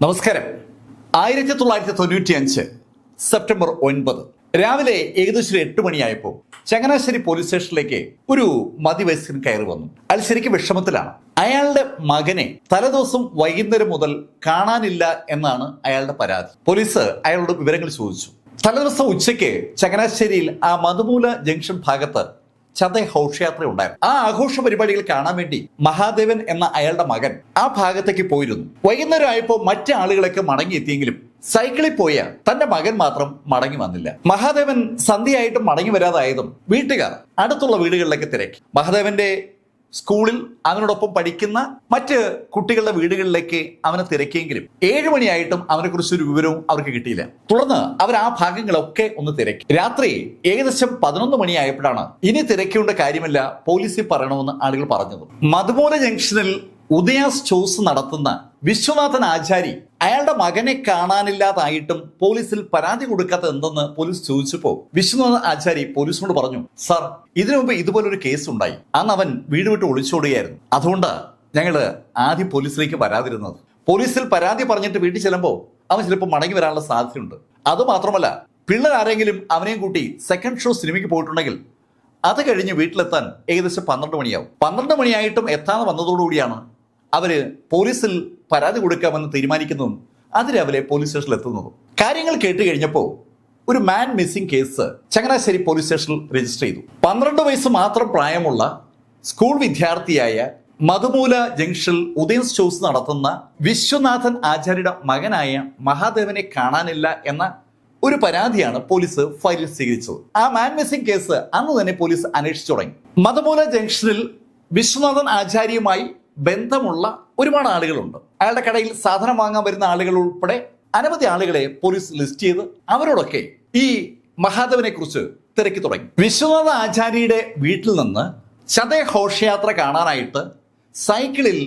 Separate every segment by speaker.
Speaker 1: നമസ്കാരം. 1995 സെപ്റ്റംബർ 9 രാവിലെ ഏകദേശം 8 മണിയായപ്പോൾ ചങ്ങനാശ്ശേരി പോലീസ് സ്റ്റേഷനിലേക്ക് ഒരു മധ്യവയസ്കൻ കയറി വന്നു. അയാൾ ശരിക്കും വിഷമത്തിലാണ്. അയാളുടെ മകനെ തലേദിവസം വൈകുന്നേരം മുതൽ കാണാനില്ല എന്നാണ് അയാളുടെ പരാതി. പോലീസ് അയാളോട് വിവരങ്ങൾ ചോദിച്ചു. തലേദിവസം ഉച്ചയ്ക്ക് ചങ്ങനാശ്ശേരിയിൽ ആ മധുമൂല ജംഗ്ഷൻ ഭാഗത്ത് ചതയ ഘോഷയാത്ര ഉണ്ടായിരുന്നു. ആ ആഘോഷ പരിപാടികൾ കാണാൻ വേണ്ടി മഹാദേവൻ എന്ന അയാളുടെ മകൻ ആ ഭാഗത്തേക്ക് പോയിരുന്നു. വൈകുന്നേരം ആയപ്പോൾ മറ്റു ആളുകളൊക്കെ മടങ്ങിയെത്തിയെങ്കിലും സൈക്കിളിൽ പോയ തന്റെ മകൻ മാത്രം മടങ്ങി വന്നില്ല. മഹാദേവൻ സന്ധ്യയായിട്ടും മടങ്ങി വരാതായതും വീട്ടുകാർ അടുത്തുള്ള വീടുകളിലേക്ക് തിരക്കി. മഹാദേവന്റെ സ്കൂളിൽ അവനോടൊപ്പം പഠിക്കുന്ന മറ്റ് കുട്ടികളുടെ വീടുകളിലേക്ക് അവനെ തിരക്കിയെങ്കിലും 7 മണിയായിട്ടും അവനെ കുറിച്ച് ഒരു വിവരവും അവർക്ക് കിട്ടിയില്ല. തുടർന്ന് അവർ ആ ഭാഗങ്ങളൊക്കെ ഒന്ന് തിരക്കി. രാത്രി ഏകദേശം 11 മണിയായപ്പോഴാണ് ഇനി തിരക്കേണ്ട കാര്യമില്ല, പോലീസിൽ പറയണമെന്ന് ആളുകൾ പറഞ്ഞത്. മധുമൂല ജംഗ്ഷനിൽ ഉദയാസ് ചോസ് നടത്തുന്ന വിശ്വനാഥൻ ആചാരി അയാളുടെ മകനെ കാണാനില്ലാതായിട്ടും പോലീസിൽ പരാതി കൊടുക്കാത്ത എന്തെന്ന് പോലീസ് ചോദിച്ചപ്പോൾ വിശ്വനാഥൻ ആചാരി പോലീസിനോട് പറഞ്ഞു, സാർ, ഇതിനു മുമ്പ് ഇതുപോലൊരു കേസ് ഉണ്ടായി. അന്ന് അവൻ വീട് വിട്ട് ഒളിച്ചോടുകയായിരുന്നു. അതുകൊണ്ട് ഞങ്ങള് ആദ്യം പോലീസിലേക്ക് വരാതിരുന്നത്. പോലീസിൽ പരാതി പറഞ്ഞിട്ട് വീട്ടിൽ ചെല്ലുമ്പോൾ അവൻ ചിലപ്പോൾ മടങ്ങി വരാനുള്ള സാധ്യതയുണ്ട്. അതുമാത്രമല്ല, പിള്ളേർ ആരെങ്കിലും അവനെയും കൂട്ടി സെക്കൻഡ് ഷോ സിനിമയ്ക്ക് പോയിട്ടുണ്ടെങ്കിൽ അത് കഴിഞ്ഞ് വീട്ടിലെത്താൻ ഏകദേശം 12 മണിയാവും. 12 മണിയായിട്ടും എത്താതെ വന്നതോടുകൂടിയാണ് അവര് പോലീസിൽ പരാതി കൊടുക്കാമെന്ന് തീരുമാനിക്കുന്നതും അതിരാവിലെ പോലീസ് സ്റ്റേഷനിൽ എത്തുന്നതും. കാര്യങ്ങൾ കേട്ട് കഴിഞ്ഞപ്പോൾ ഒരു man missing case Changanassery police സ്റ്റേഷനിൽ രജിസ്റ്റർ ചെയ്തു. 12 വയസ്സ് മാത്രം പ്രായമുള്ള സ്കൂൾ വിദ്യാർത്ഥിയായ മധുമൂല ജംഗ്ഷനിൽ ഉദയസ് ചോസ് നടത്തുന്ന വിശ്വനാഥൻ ആചാര്യയുടെ മകനായ മഹാദേവനെ കാണാനില്ല എന്ന ഒരു പരാതിയാണ് പോലീസ് ഫയലിൽ സ്വീകരിച്ചത്. ആ മാൻ മിസ്സിംഗ് കേസ് അന്ന് തന്നെ പോലീസ് അന്വേഷിച്ചു തുടങ്ങി. മധുമൂല ജംഗ്ഷനിൽ വിശ്വനാഥൻ ആചാര്യയുമായി ബന്ധമുള്ള ഒരുപാട് ആളുകളുണ്ട്. അയാളുടെ കടയിൽ സാധനം വാങ്ങാൻ വരുന്ന ആളുകൾ ഉൾപ്പെടെ അനവധി ആളുകളെ പോലീസ് ലിസ്റ്റ് ചെയ്ത് അവരോടൊക്കെ ഈ മഹാദേവനെ കുറിച്ച് തിരക്കി തുടങ്ങി. വിശ്വനാഥ ആചാര്യയുടെ വീട്ടിൽ നിന്ന് ചതയ ഘോഷയാത്ര കാണാനായിട്ട് സൈക്കിളിൽ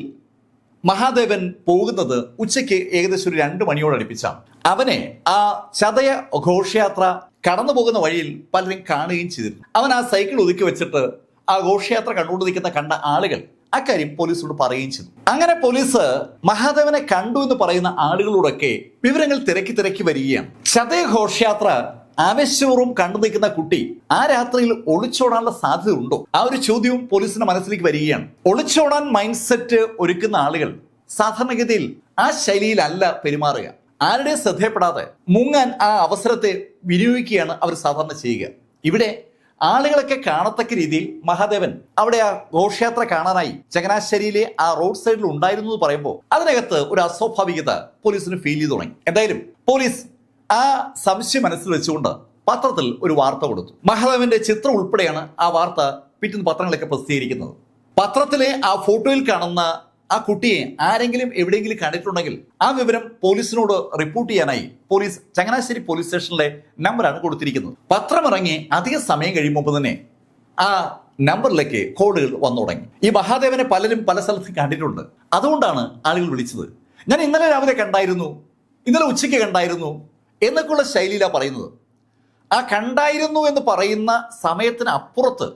Speaker 1: മഹാദേവൻ പോകുന്നത് ഉച്ചയ്ക്ക് ഏകദേശം ഒരു 2 മണിയോടടുപ്പിച്ചാണ്. അവനെ ആ ചതയ ഘോഷയാത്ര കടന്നു പോകുന്ന വഴിയിൽ പലരും കാണുകയും ചെയ്തിരുന്നു. അവൻ ആ സൈക്കിൾ ഒതുക്കി വെച്ചിട്ട് ആ ഘോഷയാത്ര കണ്ടുകൊണ്ട് കണ്ട ആളുകൾ അക്കാര്യം പോലീസിനോട് പറയുകയും ചെയ്തു. അങ്ങനെ പോലീസ് മഹാദേവനെ കണ്ടു എന്ന് പറയുന്ന ആളുകളോടൊക്കെ വിവരങ്ങൾ തിരക്കി വരികയാണ്. ചതയ ഘോഷയാത്ര ആവേശപൂർവ്വം കണ്ടു നിൽക്കുന്ന കുട്ടി ആ രാത്രിയിൽ ഒളിച്ചോടാനുള്ള സാധ്യത ഉണ്ടോ? ആ ഒരു ചോദ്യവും പോലീസിന്റെ മനസ്സിലേക്ക് വരികയാണ്. ഒളിച്ചോടാൻ മൈൻഡ് സെറ്റ് ഒരുക്കുന്ന ആളുകൾ സാധാരണഗതിയിൽ ആ ശൈലിയിലല്ല പെരുമാറുക. ആരുടെ ശ്രദ്ധയപ്പെടാതെ മുങ്ങാൻ ആ അവസരത്തെ വിനിയോഗിക്കുകയാണ് അവർ സാധാരണ ചെയ്യുക. ഇവിടെ ആളുകളൊക്കെ കാണത്തക്ക രീതിയിൽ മഹാദേവൻ അവിടെ ആ ഘോഷയാത്ര കാണാനായി ചങ്ങനാശ്ശേരിയിലെ ആ റോഡ് സൈഡിൽ ഉണ്ടായിരുന്നു എന്ന് പറയുമ്പോൾ അതിനകത്ത് ഒരു അസ്വാഭാവികത പോലീസിന് ഫീൽ ചെയ്തു തുടങ്ങി. എന്തായാലും പോലീസ് ആ സംശയം മനസ്സിൽ വെച്ചുകൊണ്ട് പത്രത്തിൽ ഒരു വാർത്ത കൊടുത്തു. മഹാദേവന്റെ ചിത്രം ഉൾപ്പെടെയാണ് ആ വാർത്ത പിറ്റേന്ന് പത്രങ്ങളൊക്കെ പ്രസിദ്ധീകരിക്കുന്നത്. പത്രത്തിലെ ആ ഫോട്ടോയിൽ കാണുന്ന ആ കുട്ടിയെ ആരെങ്കിലും എവിടെയെങ്കിലും കണ്ടിട്ടുണ്ടെങ്കിൽ ആ വിവരം പോലീസിനോട് റിപ്പോർട്ട് ചെയ്യാനായി പോലീസ് ചങ്ങനാശ്ശേരി പോലീസ് സ്റ്റേഷനിലെ നമ്പറാണ് കൊടുത്തിരിക്കുന്നത്. പത്രം ഇറങ്ങി അധിക സമയം കഴിയുമ്പോൾ തന്നെ ആ നമ്പറിലേക്ക് കോളുകൾ വന്നു തുടങ്ങി. ഈ മഹാദേവനെ പലരും പല സ്ഥലത്തും കണ്ടിട്ടുണ്ട്. അതുകൊണ്ടാണ് ആളുകൾ വിളിച്ചത്. ഞാൻ ഇന്നലെ രാവിലെ കണ്ടായിരുന്നു, ഇന്നലെ ഉച്ചയ്ക്ക് കണ്ടായിരുന്നു എന്നൊക്കെയുള്ള ശൈലിയിലാണ് പറയുന്നത്. ആ കണ്ടായിരുന്നു എന്ന് പറയുന്ന സമയത്തിന് അപ്പുറത്ത്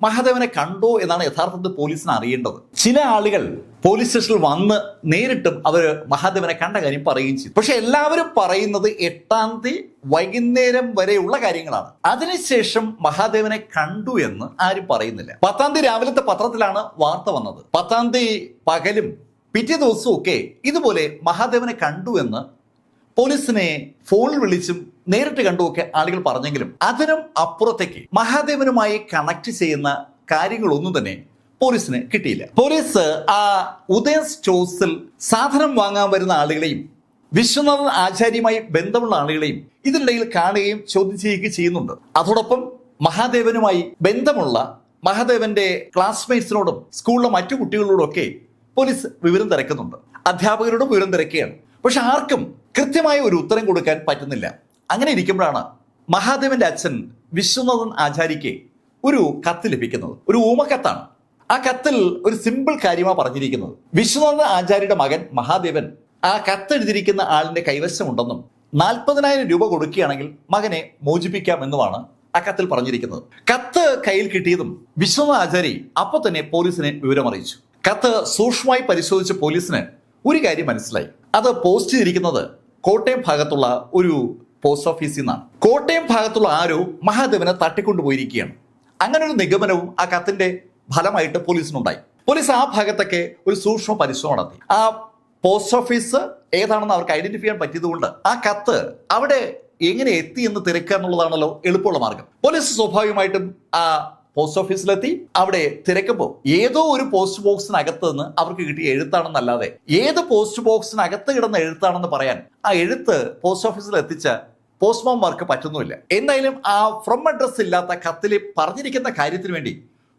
Speaker 1: മഹാദേവനെ കണ്ടോ എന്നാണ് യഥാർത്ഥത്തിൽ പോലീസിന് അറിയേണ്ടത്. ചില ആളുകൾ പോലീസ് സ്റ്റേഷനിൽ വന്ന് നേരിട്ടും അവർ മഹാദേവനെ കണ്ട കാര്യം പറയുകയും ചെയ്തു. പക്ഷെ എല്ലാവരും പറയുന്നത് 8-ാം തീയതി വൈകുന്നേരം വരെയുള്ള കാര്യങ്ങളാണ്. അതിനുശേഷം മഹാദേവനെ കണ്ടു എന്ന് ആരും പറയുന്നില്ല. 10-ാം തീയതി രാവിലത്തെ പത്രത്തിലാണ് വാർത്ത വന്നത്. 10-ാം തീയതി പകലും പിറ്റേ ദിവസവും ഒക്കെ ഇതുപോലെ മഹാദേവനെ കണ്ടു എന്ന് പോലീസിനെ ഫോണിൽ വിളിച്ചും നേരിട്ട് കണ്ടുമൊക്കെ ആളുകൾ പറഞ്ഞെങ്കിലും അതിനും അപ്പുറത്തേക്ക് മഹാദേവനുമായി കണക്ട് ചെയ്യുന്ന കാര്യങ്ങളൊന്നും തന്നെ പോലീസിന് കിട്ടിയില്ല. പോലീസ് ആ ഉദയസ് ചോസിൽ സാധനം വാങ്ങാൻ വരുന്ന ആളുകളെയും വിശ്വനാഥൻ ആചാര്യയുമായി ബന്ധമുള്ള ആളുകളെയും ഇതിനിടയിൽ കാണുകയും ചോദ്യം ചെയ്യുകയും ചെയ്യുന്നുണ്ട്. അതോടൊപ്പം മഹാദേവനുമായി ബന്ധമുള്ള മഹാദേവന്റെ ക്ലാസ്മേറ്റ്സിനോടും സ്കൂളിലെ മറ്റു കുട്ടികളോടും ഒക്കെ പോലീസ് വിവരം തിരക്കുന്നുണ്ട്. അധ്യാപകരോടും വിവരം തിരക്കുകയാണ്. പക്ഷെ ആർക്കും കൃത്യമായ ഒരു ഉത്തരം കൊടുക്കാൻ പറ്റുന്നില്ല. അങ്ങനെ ഇരിക്കുമ്പോഴാണ് മഹാദേവന്റെ അച്ഛൻ വിശ്വനാഥൻ ആചാര്യയ്ക്ക് ഒരു കത്ത് ലഭിക്കുന്നത്. ഒരു ഊമക്കത്താണ്. ആ കത്തിൽ ഒരു സിമ്പിൾ കാര്യമാണ് പറഞ്ഞിരിക്കുന്നത്. വിശ്വനാഥൻ ആചാര്യയുടെ മകൻ മഹാദേവൻ ആ കത്തെഴുതിയിരിക്കുന്ന ആളിന്റെ കൈവശമുണ്ടെന്നും 40,000 രൂപ കൊടുക്കുകയാണെങ്കിൽ മകനെ മോചിപ്പിക്കാം എന്നുമാണ് ആ കത്തിൽ പറഞ്ഞിരിക്കുന്നത്. കത്ത് കയ്യിൽ കിട്ടിയതും വിശ്വനാഥൻ ആചാരി അപ്പോൾ തന്നെ പോലീസിനെ വിവരം അറിയിച്ചു. കത്ത് സൂക്ഷ്മമായി പരിശോധിച്ച പോലീസിന് ഒരു കാര്യം മനസ്സിലായി. അത് പോസ്റ്റ് ചെയ്തിരിക്കുന്നത് കോട്ടയം ഭാഗത്തുള്ള ഒരു പോസ്റ്റ് ഓഫീസിൽ നിന്നാണ്. കോട്ടയം ഭാഗത്തുള്ള ആരോ മഹാദേവനെ തട്ടിക്കൊണ്ടുപോയിരിക്കുകയാണ്. അങ്ങനെ ഒരു നിഗമനവും ആ കത്തിന്റെ ഫലമായിട്ട് പോലീസിനുണ്ടായി. പോലീസ് ആ ഭാഗത്തൊക്കെ ഒരു സൂക്ഷ്മ പരിശോധന നടത്തി. ആ പോസ്റ്റ് ഓഫീസ് ഏതാണെന്ന് അവർക്ക് ഐഡന്റിഫൈ ചെയ്യാൻ പറ്റിയതുകൊണ്ട് ആ കത്ത് അവിടെ എങ്ങനെ എത്തി എന്ന് തിരക്കുക എന്നുള്ളതാണല്ലോ എളുപ്പമുള്ള മാർഗം. പോലീസ് സ്വാഭാവികമായിട്ടും ആ പോസ്റ്റ് ഓഫീസിലെത്തി. അവിടെ തിരക്കുമ്പോൾ ഏതോ ഒരു പോസ്റ്റ് ബോക്സിനകത്ത് നിന്ന് അവർക്ക് കിട്ടിയ എഴുത്താണെന്നല്ലാതെ ഏത് പോസ്റ്റ് ബോക്സിനകത്ത് കിടന്ന എഴുത്താണെന്ന് പറയാൻ ആ എഴുത്ത് പോസ്റ്റ് ഓഫീസിൽ എത്തിച്ച പോസ്റ്റ്മാൻമാർക്ക് പറ്റുന്നുമില്ല. എന്തായാലും ആ ഫ്രം അഡ്രസ് ഇല്ലാത്ത കത്തിൽ പറഞ്ഞിരിക്കുന്ന കാര്യത്തിന് വേണ്ടി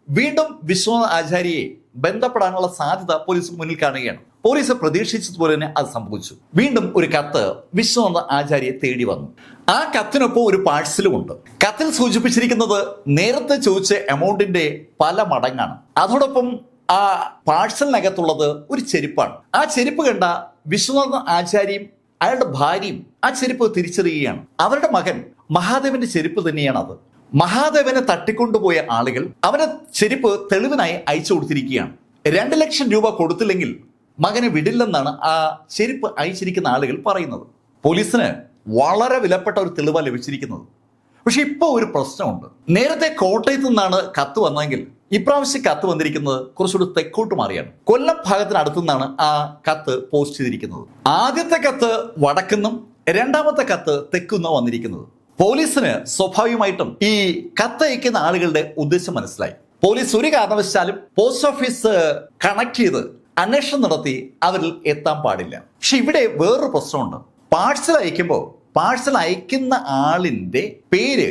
Speaker 1: വീണ്ടും വിശ്വനാഥ് ആചാര്യയെ ബന്ധപ്പെടാനുള്ള സാധ്യത പോലീസ് മുന്നിൽ കാണുകയാണ്. പോലീസ് പ്രതീക്ഷിച്ചതുപോലെ തന്നെ അത് സംഭവിച്ചു. വീണ്ടും ഒരു കത്ത് വിശ്വനാഥ് ആചാര്യയെ തേടി വന്നു. ആ കത്തിനൊപ്പം ഒരു പാഴ്സലും ഉണ്ട്. കത്തിൽ സൂചിപ്പിച്ചിരിക്കുന്നത് നേരത്തെ ചോദിച്ച എമൗണ്ടിന്റെ പല മടങ്ങാണ്. അതോടൊപ്പം ആ പാഴ്സലിനകത്തുള്ളത് ഒരു ചെരുപ്പാണ്. ആ ചെരുപ്പ് കണ്ട വിശ്വനാഥ് ആചാര്യയും അയാളുടെ ഭാര്യയും ആ ചെരുപ്പ് തിരിച്ചറിയുകയാണ്. അവരുടെ മകൻ മഹാദേവന്റെ ചെരുപ്പ് തന്നെയാണ് അത്. മഹാദേവനെ തട്ടിക്കൊണ്ടുപോയ ആളുകൾ അവന്റെ ചെരുപ്പ് തെളിവിനായി അയച്ചു കൊടുത്തിരിക്കുകയാണ്. 2 ലക്ഷം രൂപ കൊടുത്തില്ലെങ്കിൽ മകനെ വിടില്ലെന്നാണ് ആ ചെരുപ്പ് അയച്ചിരിക്കുന്ന ആളുകൾ പറയുന്നത്. പോലീസിന് വളരെ വിലപ്പെട്ട ഒരു തെളിവാണ് ലഭിച്ചിരിക്കുന്നത്. പക്ഷെ ഇപ്പോൾ ഒരു പ്രശ്നമുണ്ട്. നേരത്തെ കോട്ടയത്ത് നിന്നാണ് കത്ത് വന്നതെങ്കിൽ ഇപ്രാവശ്യം കത്ത് വന്നിരിക്കുന്നത് കുറച്ചുകൂടി തെക്കോട്ട് മാറിയാണ്. കൊല്ലം ഭാഗത്തിനടുത്തു നിന്നാണ് ആ കത്ത് പോസ്റ്റ് ചെയ്തിരിക്കുന്നത്. ആദ്യത്തെ കത്ത് വടക്കുന്നും രണ്ടാമത്തെ കത്ത് തെക്കുന്നും വന്നിരിക്കുന്നത്. പോലീസിന് സ്വാഭാവികമായിട്ടും ഈ കത്തയക്കുന്ന ആളുകളുടെ ഉദ്ദേശം മനസ്സിലായി. പോലീസ് ഒരു കാരണവശാലും പോസ്റ്റ് ഓഫീസ് കണക്ട് ചെയ്ത് അന്വേഷണം നടത്തി അവരിൽ എത്താൻ പാടില്ല. പക്ഷെ ഇവിടെ വേറൊരു പ്രശ്നമുണ്ട്. പാഴ്സൽ അയക്കുമ്പോൾ പാഴ്സൽ അയക്കുന്ന ആളിന്റെ പേര്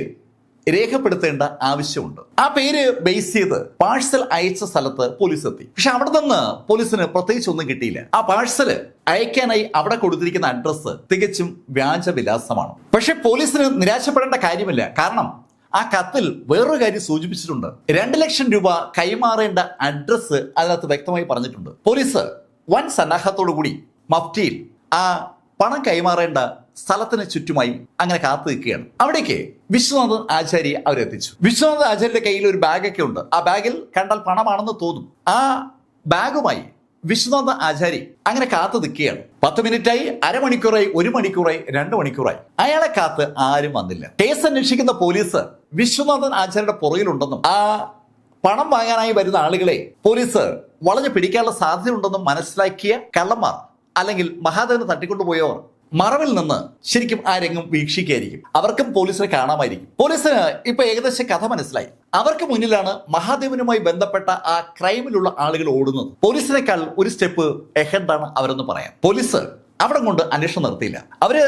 Speaker 1: രേഖപ്പെടുത്തേണ്ട ആവശ്യമുണ്ട്. ആ പേര് ബേസ് ചെയ്ത് പാഴ്സൽ അയച്ച സ്ഥലത്ത് പോലീസ് എത്തി. പക്ഷെ അവിടെ നിന്ന് പോലീസിന് പ്രത്യേകിച്ച് ഒന്നും കിട്ടിയില്ല. ആ പാഴ്സൽ അയക്കാനായി അവിടെ കൊടുത്തിരിക്കുന്ന അഡ്രസ്സ് തികച്ചും വ്യാജവിലാസമാണ്. പക്ഷെ പോലീസിന് നിരാശപ്പെടേണ്ട കാര്യമില്ല. കാരണം ആ കത്തിൽ വേറൊരു കാര്യം സൂചിപ്പിച്ചിട്ടുണ്ട്. 2 ലക്ഷം രൂപ കൈമാറേണ്ട അഡ്രസ്സ് അതിനകത്ത് വ്യക്തമായി പറഞ്ഞിട്ടുണ്ട്. പോലീസ് വൻ സന്നാഹത്തോടു കൂടി മഫ്റ്റിയിൽ ആ പണം കൈമാറേണ്ട സ്ഥലത്തിന് ചുറ്റുമായി അങ്ങനെ കാത്തു നിൽക്കുകയാണ്. അവിടേക്ക് വിശ്വനാഥ് ആചാര്യ അവരെത്തിച്ചു. വിശ്വനാഥ് ആചാര്യന്റെ കയ്യിൽ ഒരു ബാഗൊക്കെ ഉണ്ട്. ആ ബാഗിൽ കണ്ടാൽ പണമാണെന്ന് തോന്നും. ആ ബാഗുമായി വിശ്വനാഥ് ആചാര്യ അങ്ങനെ കാത്തു നിൽക്കുകയാണ്. 10 മിനിറ്റായി, അരമണിക്കൂറായി, 1 മണിക്കൂറായി, 2 മണിക്കൂറായി. അയാളെ കാത്ത് ആരും വന്നില്ല. കേസ് അന്വേഷിക്കുന്ന പോലീസ് വിശ്വനാഥൻ ആചാര്യയുടെ പുറകിലുണ്ടെന്നും ആ പണം വാങ്ങാനായി വരുന്ന ആളുകളെ പോലീസ് വളഞ്ഞു പിടിക്കാനുള്ള സാധ്യതയുണ്ടെന്നും മനസ്സിലാക്കിയ കള്ളന്മാർ അല്ലെങ്കിൽ മഹാദേവനെ തട്ടിക്കൊണ്ടുപോയവർ മറവിൽ നിന്ന് ശരിക്കും ആ രംഗം വീക്ഷിക്കുകയായിരിക്കും. അവർക്കും പോലീസിനെ കാണാമായിരിക്കും. പോലീസിന് ഇപ്പൊ ഏകദേശം കഥ മനസ്സിലായി. അവർക്ക് മുന്നിലാണ് മഹാദേവനുമായി ബന്ധപ്പെട്ട ആ ക്രൈമിലുള്ള ആളുകൾ ഓടുന്നത്. പോലീസിനേക്കാൾ ഒരു സ്റ്റെപ്പ് എഹെഡാണ് അവരെന്ന് പറയാം. പോലീസ് അവിടെ കൊണ്ട് അന്വേഷണം നിർത്തിയില്ല. അവര്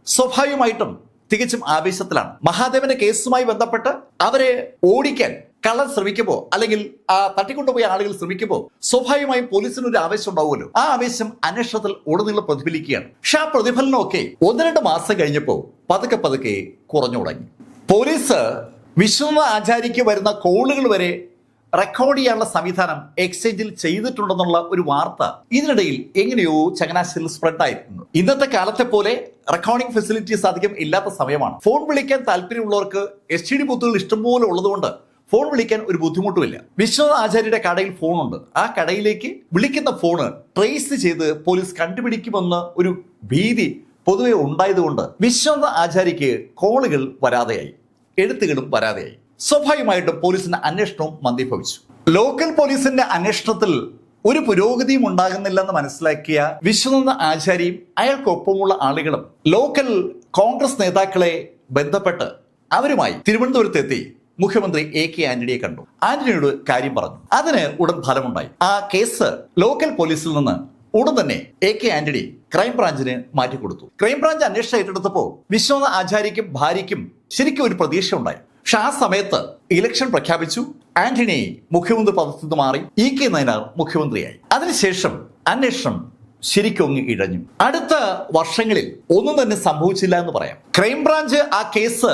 Speaker 1: സ്വാഭാവികമായിട്ടും തികച്ചും ആവേശത്തിലാണ്. മഹാദേവന്റെ കേസുമായി ബന്ധപ്പെട്ട് അവരെ ഓടിക്കാൻ കള്ളൻ ശ്രമിക്കുമ്പോൾ അല്ലെങ്കിൽ ആ തട്ടിക്കൊണ്ടുപോയ ആളുകൾ ശ്രമിക്കുമ്പോൾ സ്വാഭാവികമായും പോലീസിന് ഒരു ആവേശം ഉണ്ടാവുമല്ലോ. ആ ആവേശം അന്വേഷണത്തിൽ ഉടനീളം പ്രതിഫലിക്കുകയാണ്. പക്ഷെ ആ പ്രതിഫലനമൊക്കെ 1-2 മാസം കഴിഞ്ഞപ്പോൾ പതുക്കെ പതുക്കെ കുറഞ്ഞു തുടങ്ങി. പോലീസ് വിശ്വനാഥ് ആചാര്യയ്ക്ക് വരുന്ന കോളുകൾ വരെ റെക്കോർഡ് ചെയ്യാനുള്ള സംവിധാനം എക്സ്ചേഞ്ചിൽ ചെയ്തിട്ടുണ്ടെന്നുള്ള ഒരു വാർത്ത ഇതിനിടയിൽ എങ്ങനെയോ ചങ്ങനാശ്ശേരിയിൽ സ്പ്രെഡ് ആയിരുന്നു. ഇന്നത്തെ കാലത്തെ പോലെ റെക്കോർഡിംഗ് ഫെസിലിറ്റീസ് അധികം ഇല്ലാത്ത സമയമാണ്. ഫോൺ വിളിക്കാൻ താല്പര്യമുള്ളവർക്ക് STD ബൂത്തുകൾ ഇഷ്ടംപോലെ ഉള്ളതുകൊണ്ട് ഫോൺ വിളിക്കാൻ ഒരു ബുദ്ധിമുട്ടുമില്ല. വിശ്വനാഥ് ആചാര്യയുടെ കടയിൽ ഫോണുണ്ട്. ആ കടയിലേക്ക് വിളിക്കുന്ന ഫോണ് ട്രേസ് ചെയ്ത് പോലീസ് കണ്ടുപിടിക്കുമെന്ന ഒരു ഭീതി പൊതുവെ ഉണ്ടായതുകൊണ്ട് വിശ്വനാഥ് ആചാര്യയ്ക്ക് കോളുകൾ വരാതെയായി, എഴുത്തുകളും വരാതെയായി. സ്വാഭാവികമായിട്ടും പോലീസിന്റെ അന്വേഷണവും മന്ദീഭവിച്ചു. ലോക്കൽ പോലീസിന്റെ അന്വേഷണത്തിൽ ഒരു പുരോഗതിയും ഉണ്ടാകുന്നില്ലെന്ന് മനസ്സിലാക്കിയ വിശ്വനാഥ് ആചാര്യയും അയാൾക്കൊപ്പമുള്ള ആളുകളും ലോക്കൽ കോൺഗ്രസ് നേതാക്കളെ ബന്ധപ്പെട്ട് അവരുമായി തിരുവനന്തപുരത്തെത്തി മുഖ്യമന്ത്രി AK ആന്റണിയെ കണ്ടു. ആന്റണിയോട് കാര്യം പറഞ്ഞു. അതിന് ഉടൻ ഫലമുണ്ടായി. ആ കേസ് ലോക്കൽ പോലീസിൽ നിന്ന് ഉടൻ തന്നെ AK ആന്റണി ക്രൈംബ്രാഞ്ചിന് മാറ്റിക്കൊടുത്തു. ക്രൈംബ്രാഞ്ച് അന്വേഷണം ഏറ്റെടുത്തപ്പോൾ വിശ്വനാഥ് ആചാര്യയ്ക്കും ഭാര്യയ്ക്കും ശരിക്കും ഒരു പ്രതീക്ഷ ഉണ്ടായി. പക്ഷെ ആ സമയത്ത് ഇലക്ഷൻ പ്രഖ്യാപിച്ചു. ആന്റണി മുഖ്യമന്ത്രി പദത്തിൽ നിന്ന് മാറി. EK നായനാർ മുഖ്യമന്ത്രിയായി. അതിനുശേഷം അന്വേഷണം ശരിക്കും ഇഴഞ്ഞു. അടുത്ത വർഷങ്ങളിൽ ഒന്നും തന്നെ സംഭവിച്ചില്ല എന്ന് പറയാം. ക്രൈംബ്രാഞ്ച് ആ കേസ്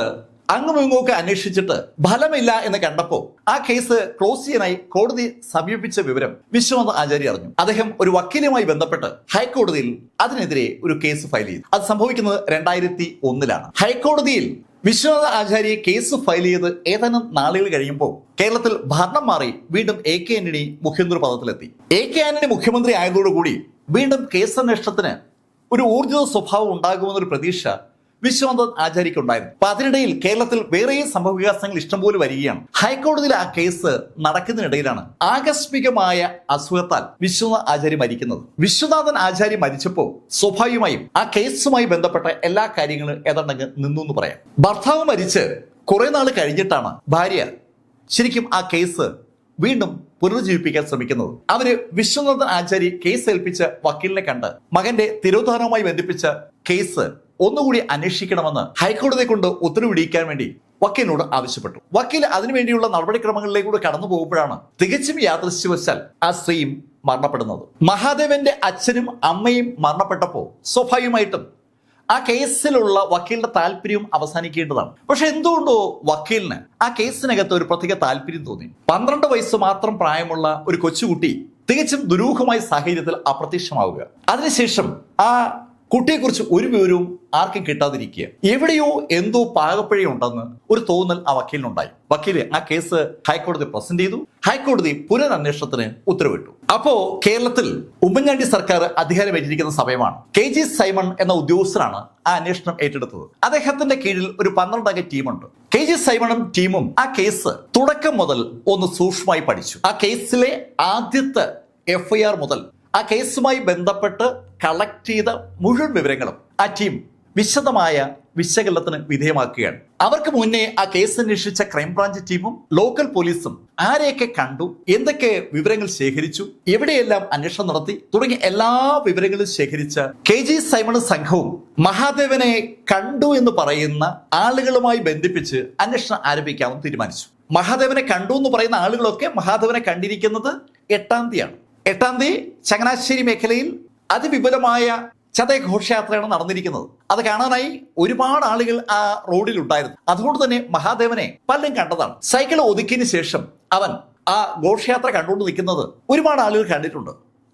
Speaker 1: അങ്ങും ഇങ്ങുമൊക്കെ അന്വേഷിച്ചിട്ട് ഫലമില്ല എന്ന് കണ്ടപ്പോൾ ആ കേസ് ക്ലോസ് ചെയ്യാനായി കോടതി സമീപിച്ച വിവരം വിശ്വനാഥ് ആചാര്യ അറിഞ്ഞു. അദ്ദേഹം ഒരു വക്കീലുമായി ബന്ധപ്പെട്ട് ഹൈക്കോടതിയിൽ അതിനെതിരെ ഒരു കേസ് ഫയൽ ചെയ്തു. അത് സംഭവിക്കുന്നത് 2001-ലാണ്. ഹൈക്കോടതിയിൽ വിശ്വനാഥ് ആചാര്യ കേസ് ഫയൽ ചെയ്ത് ഏതാനും നാളുകൾ കഴിയുമ്പോൾ കേരളത്തിൽ ഭരണം മാറി വീണ്ടും AK ആന്റണി മുഖ്യമന്ത്രി പദത്തിലെത്തി. AK ആന്റണി മുഖ്യമന്ത്രി ആയതോടുകൂടി വീണ്ടും കേസ് അന്വേഷണത്തിന് ഒരു ഊർജിത സ്വഭാവം ഉണ്ടാകുമെന്നൊരു പ്രതീക്ഷ വിശ്വനാഥൻ ആചാര്യക്കുണ്ടായിരുന്നു. അപ്പൊ അതിനിടയിൽ കേരളത്തിൽ വേറെയും സംഭവ വികാസങ്ങൾ ഇഷ്ടംപോലെ വരികയാണ്. ഹൈക്കോടതിയിൽ ആ കേസ് നടക്കുന്നതിനിടയിലാണ് ആകസ്മികമായ അസുഖത്താൽ വിശ്വനാഥൻ ആചാര്യ മരിക്കുന്നത്. വിശ്വനാഥൻ ആചാര്യ മരിച്ചപ്പോൾ സ്വാഭാവികമായും ആ കേസുമായി ബന്ധപ്പെട്ട എല്ലാ കാര്യങ്ങളും ഏതാണ്ടങ്ങ് നിന്നു എന്ന് പറയാം. ഭർത്താവ് മരിച്ച് കുറെ നാൾ കഴിഞ്ഞിട്ടാണ് ഭാര്യ ശരിക്കും ആ കേസ് വീണ്ടും പുനരുജ്ജീവിപ്പിക്കാൻ ശ്രമിക്കുന്നത്. അവര് വിശ്വനാഥൻ ആചാര്യ കേസ് ഏൽപ്പിച്ച വക്കീലിനെ കണ്ട് മകന്റെ തിരോധാനവുമായി ബന്ധിപ്പിച്ച കേസ് ഒന്നുകൂടി അന്വേഷിക്കണമെന്ന് ഹൈക്കോടതിയെ കൊണ്ട് ഉത്തരവിടിയിക്കാൻ വേണ്ടി വക്കീലിനോട് ആവശ്യപ്പെട്ടു. വക്കീൽ അതിനുവേണ്ടിയുള്ള നടപടിക്രമങ്ങളിലേക്കൂടെ കടന്നു പോകുമ്പോഴാണ് തികച്ചും യാദൃശ്യവശാൽ ആ സ്ത്രീയും മരണപ്പെടുന്നത്. മഹാദേവന്റെ അച്ഛനും അമ്മയും മരണപ്പെട്ടപ്പോൾ സ്വാഭാവികമായിട്ടും ആ കേസിലുള്ള വക്കീലിന്റെ താല്പര്യവും അവസാനിക്കേണ്ടതാണ്. പക്ഷെ എന്തുകൊണ്ടോ വക്കീലിന് ആ കേസിനകത്ത് ഒരു പ്രത്യേക താല്പര്യം തോന്നി. 12 വയസ്സ് മാത്രം പ്രായമുള്ള ഒരു കൊച്ചുകുട്ടി തികച്ചും ദുരൂഹമായ സാഹചര്യത്തിൽ അപ്രത്യക്ഷമാവുക, അതിനുശേഷം ആ കുട്ടിയെക്കുറിച്ച് ഒരു വിവരവും ആർക്കും കിട്ടാതിരിക്കുക, എവിടെയോ എന്തോ പാകപ്പിഴയുണ്ടെന്ന് ഒരു തോന്നൽ ആ വക്കീലിനുണ്ടായി. വക്കീല് ആ കേസ് ഹൈക്കോടതി പ്രസന്റ് ചെയ്തു. ഹൈക്കോടതി പുനരന്വേഷണത്തിന് ഉത്തരവിട്ടു. അപ്പോ കേരളത്തിൽ ഉമ്മൻചാണ്ടി സർക്കാർ അധികാരമേറ്റിരിക്കുന്ന സമയമാണ്. KG സൈമൺ എന്ന ഉദ്യോഗസ്ഥനാണ് ആ അന്വേഷണം ഏറ്റെടുത്തത്. അദ്ദേഹത്തിന്റെ കീഴിൽ ഒരു 12 അംഗ ടീമുണ്ട്. KG സൈമണും ടീമും ആ കേസ് തുടക്കം മുതൽ ഒന്ന് സൂക്ഷ്മമായി പഠിച്ചു. ആ കേസിലെ ആദ്യത്തെ FIR മുതൽ ആ കേസുമായി ബന്ധപ്പെട്ട് കളക്ട് ചെയ്ത മുഴുവൻ വിവരങ്ങളും ആ ടീം വിശദമായ വിശകലനത്തിന് വിധേയമാക്കുകയാണ്. അവർക്ക് മുന്നേ ആ കേസ് അന്വേഷിച്ച ക്രൈംബ്രാഞ്ച് ടീമും ലോക്കൽ പോലീസും ആരെയൊക്കെ കണ്ടു, എന്തൊക്കെ വിവരങ്ങൾ ശേഖരിച്ചു, എവിടെയെല്ലാം അന്വേഷണം നടത്തി തുടങ്ങിയ എല്ലാ വിവരങ്ങളും ശേഖരിച്ച KG സൈമണും സംഘവും മഹാദേവനെ കണ്ടു എന്ന് പറയുന്ന ആളുകളുമായി ബന്ധിപ്പിച്ച് അന്വേഷണം ആരംഭിക്കാമെന്ന് തീരുമാനിച്ചു. മഹാദേവനെ കണ്ടു എന്ന് പറയുന്ന ആളുകളൊക്കെ മഹാദേവനെ കണ്ടിരിക്കുന്നത് 8-ാം തീയതിയാണ്. 8-ാം തീയതി ചങ്ങനാശ്ശേരി മേഖലയിൽ അതിവിപുലമായ ചതയഘോഷയാത്രയാണ് നടന്നിരിക്കുന്നത്. അത് കാണാനായി ഒരുപാട് ആളുകൾ ആ റോഡിൽ ഉണ്ടായിരുന്നു. അതുകൊണ്ട് തന്നെ മഹാദേവനെ പലരും കണ്ടതാണ്. സൈക്കിൾ ഒതുക്കിയതിനു ശേഷം അവൻ ആ ഘോഷയാത്ര കണ്ടുകൊണ്ട് നിൽക്കുന്നത് ഒരുപാട് ആളുകൾ കണ്ടിട്ടുണ്ട്.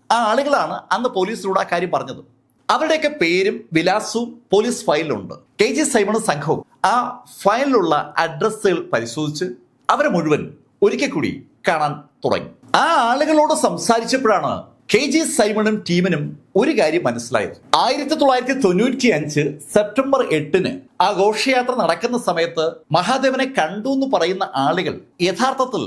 Speaker 1: ആ ആളുകളാണ് അന്ന് പോലീസിനോട് ആ കാര്യം പറഞ്ഞത്. അവരുടെയൊക്കെ പേരും വിലാസവും പോലീസ് ഫയലിലുണ്ട്. KG സൈമണും സംഘവും ആ ഫയലിലുള്ള അഡ്രസ്സുകൾ പരിശോധിച്ച് അവരെ മുഴുവൻ ഒരിക്കൽ കൂടി കാണാൻ തുടങ്ങി. ആ ആളുകളോട് സംസാരിച്ചപ്പോഴാണ് KG സൈമണും ടീമിനും ഒരു കാര്യം മനസ്സിലായത്. 1995 സെപ്റ്റംബർ 8-ന് ആ ഘോഷയാത്ര നടക്കുന്ന സമയത്ത് മഹാദേവനെ കണ്ടു എന്ന് പറയുന്ന ആളുകൾ യഥാർത്ഥത്തിൽ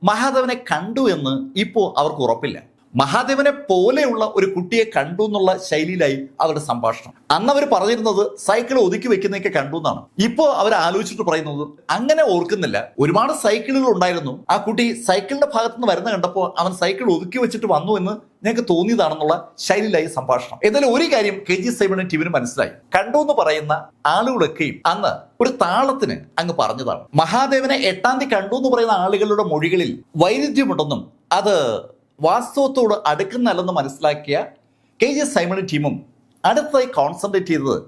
Speaker 1: മഹാദേവനെ കണ്ടു എന്ന് ഇപ്പോൾ അവർക്ക് ഉറപ്പില്ല. മഹാദേവനെ പോലെയുള്ള ഒരു കുട്ടിയെ കണ്ടു എന്നുള്ള ശൈലിയിലായി അവരുടെ സംഭാഷണം. അന്ന് അവർ പറഞ്ഞിരുന്നത് സൈക്കിൾ ഒതുക്കി വെക്കുന്നതൊക്കെ കണ്ടു എന്നാണ്. ഇപ്പോൾ അവർ ആലോചിച്ചിട്ട് പറയുന്നത് അങ്ങനെ ഓർക്കുന്നില്ല, ഒരുപാട് സൈക്കിളുകൾ ഉണ്ടായിരുന്നു, ആ കുട്ടി സൈക്കിളിന്റെ ഭാഗത്തുനിന്ന് വരുന്ന കണ്ടപ്പോൾ അവൻ സൈക്കിൾ ഒതുക്കി വെച്ചിട്ട് വന്നു എന്ന് ഞങ്ങൾക്ക് തോന്നിയതാണെന്നുള്ള ശൈലിയിലായി സംഭാഷണം. എന്നാലും ഒരു കാര്യം KG സൈമണും ടീമിന് മനസ്സിലായി. കണ്ടു എന്ന് പറയുന്ന ആളുകളൊക്കെയും അന്ന് ഒരു താളത്തിന് അങ്ങ് പറഞ്ഞതാണ്. മഹാദേവനെ 8-ാം തീയതി കണ്ടു എന്ന് പറയുന്ന ആളുകളുടെ മൊഴികളിൽ വൈരുദ്ധ്യമുണ്ടെന്നും അത് വാസ്തവത്തോട് അടുക്കുന്നല്ലെന്ന് മനസ്സിലാക്കിയ KG സൈമണും ടീമും അടുത്തായി കോൺസെൻട്രേറ്റ് ചെയ്തത്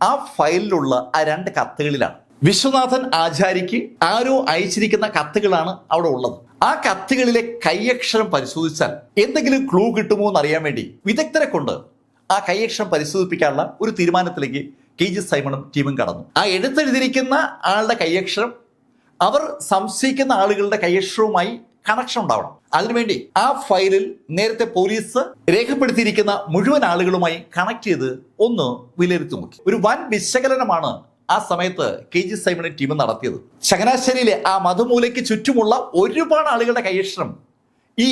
Speaker 1: ആ ഫയലിലുള്ള ആ 2 കത്തുകളിലാണ്. വിശ്വനാഥൻ ആചാര്യക്ക് ആരോ അയച്ചിരിക്കുന്ന കത്തുകളാണ് അവിടെ ഉള്ളത്. ആ കത്തുകളിലെ കൈയക്ഷരം പരിശോധിച്ചാൽ എന്തെങ്കിലും ക്ലൂ കിട്ടുമോ എന്നറിയാൻ വേണ്ടി വിദഗ്ധരെ കൊണ്ട് ആ കൈയക്ഷരം പരിശോധിപ്പിക്കാനുള്ള ഒരു തീരുമാനത്തിലേക്ക് KG സൈമണും ടീമും കടന്നു. ആ എഴുത്തെഴുതിയിരിക്കുന്ന ആളുടെ കൈയക്ഷരം അവർ സംശയിക്കുന്ന ആളുകളുടെ കൈയക്ഷരവുമായി കണക്ഷൻ ഉണ്ടാവണം. അതിനുവേണ്ടി ആ ഫയലിൽ നേരത്തെ പോലീസ് രേഖപ്പെടുത്തിയിരിക്കുന്ന മുഴുവൻ ആളുകളുമായി കണക്ട് ചെയ്ത് ഒന്ന് വിലയിരുത്തി നോക്കി. ഒരു വൻ വിശകലനമാണ് ആ സമയത്ത് KG സൈമണും ടീം നടത്തിയത്. ചങ്ങനാശ്ശേരിയിലെ ആ മധുമൂലയ്ക്ക് ചുറ്റുമുള്ള ഒരുപാട് ആളുകളുടെ കൈയക്ഷരം ഈ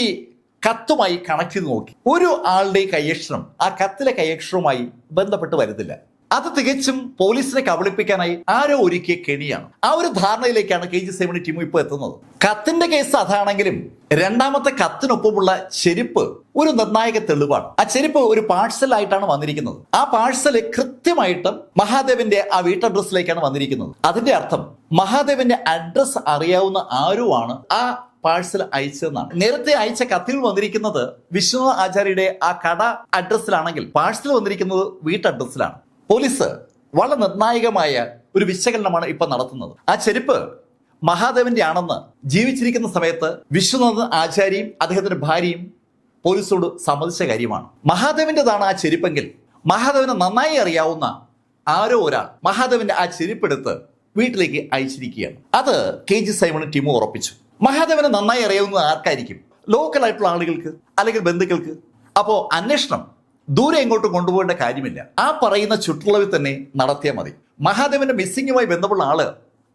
Speaker 1: കത്തുമായി കണക്ട് ചെയ്ത് നോക്കി. ഒരു ആളുടെ കൈയക്ഷരം ആ കത്തിലെ കൈയക്ഷരവുമായി ബന്ധപ്പെട്ട് വരുന്നില്ല. അത് തികച്ചും പോലീസിനെ കബളിപ്പിക്കാനായി ആരോ ഒരുക്കിയ കെണിയാണ്. ആ ഒരു ധാരണയിലേക്കാണ് KG സൈമണും ടീമും ഇപ്പോൾ എത്തുന്നത്. കത്തിന്റെ കേസ് അതാണെങ്കിലും രണ്ടാമത്തെ കത്തിനൊപ്പമുള്ള ചെരുപ്പ് ഒരു നിർണായക തെളിവാണ്. ആ ചെരുപ്പ് ഒരു പാഴ്സൽ ആയിട്ടാണ് വന്നിരിക്കുന്നത്. ആ പാഴ്സല് കൃത്യമായിട്ടും മഹാദേവന്റെ ആ വീട്ടഡ്രസ്സിലേക്കാണ് വന്നിരിക്കുന്നത്. അതിന്റെ അർത്ഥം മഹാദേവന്റെ അഡ്രസ് അറിയാവുന്ന ആരോ ആണ് ആ പാഴ്സൽ അയച്ചതെന്നാണ്. നേരത്തെ അയച്ച കത്തിൽ വന്നിരിക്കുന്നത് വിശ്വനാഥ ആചാര്യയുടെ ആ കട അഡ്രസ്സിലാണെങ്കിൽ പാഴ്സൽ വന്നിരിക്കുന്നത് വീട്ടഡ്രസ്സിലാണ്. പോലീസ് വളരെ നിർണായകമായ ഒരു വിശകലനമാണ് ഇപ്പൊ നടത്തുന്നത്. ആ ചെരുപ്പ് മഹാദേവന്റെ ആണെന്ന് ജീവിച്ചിരിക്കുന്ന സമയത്ത് വിശ്വനാഥൻ ആചാര്യയും അദ്ദേഹത്തിന്റെ ഭാര്യയും പോലീസോട് സമ്മതിച്ച കാര്യമാണ്. മഹാദേവന്റേതാണ് ആ ചെരുപ്പെങ്കിൽ മഹാദേവനെ നന്നായി അറിയാവുന്ന ആരോ ഒരാൾ മഹാദേവന്റെ ആ ചെരുപ്പെടുത്ത് വീട്ടിലേക്ക് അയച്ചിരിക്കുകയാണ്. അത് KG സൈമണും ടീമും ഉറപ്പിച്ചു. മഹാദേവനെ നന്നായി അറിയാവുന്നത് ആർക്കായിരിക്കും? ലോക്കൽ ആയിട്ടുള്ള ആളുകൾക്ക് അല്ലെങ്കിൽ ബന്ധുക്കൾക്ക്. അപ്പോൾ അന്വേഷണം ദൂരെ എങ്ങോട്ടും കൊണ്ടുപോകേണ്ട കാര്യമില്ല. ആ പറയുന്ന ചുറ്റളവിൽ തന്നെ നടത്തിയാൽ മതി. മഹാദേവന്റെ മിസ്സിംഗുമായി ബന്ധമുള്ള ആള്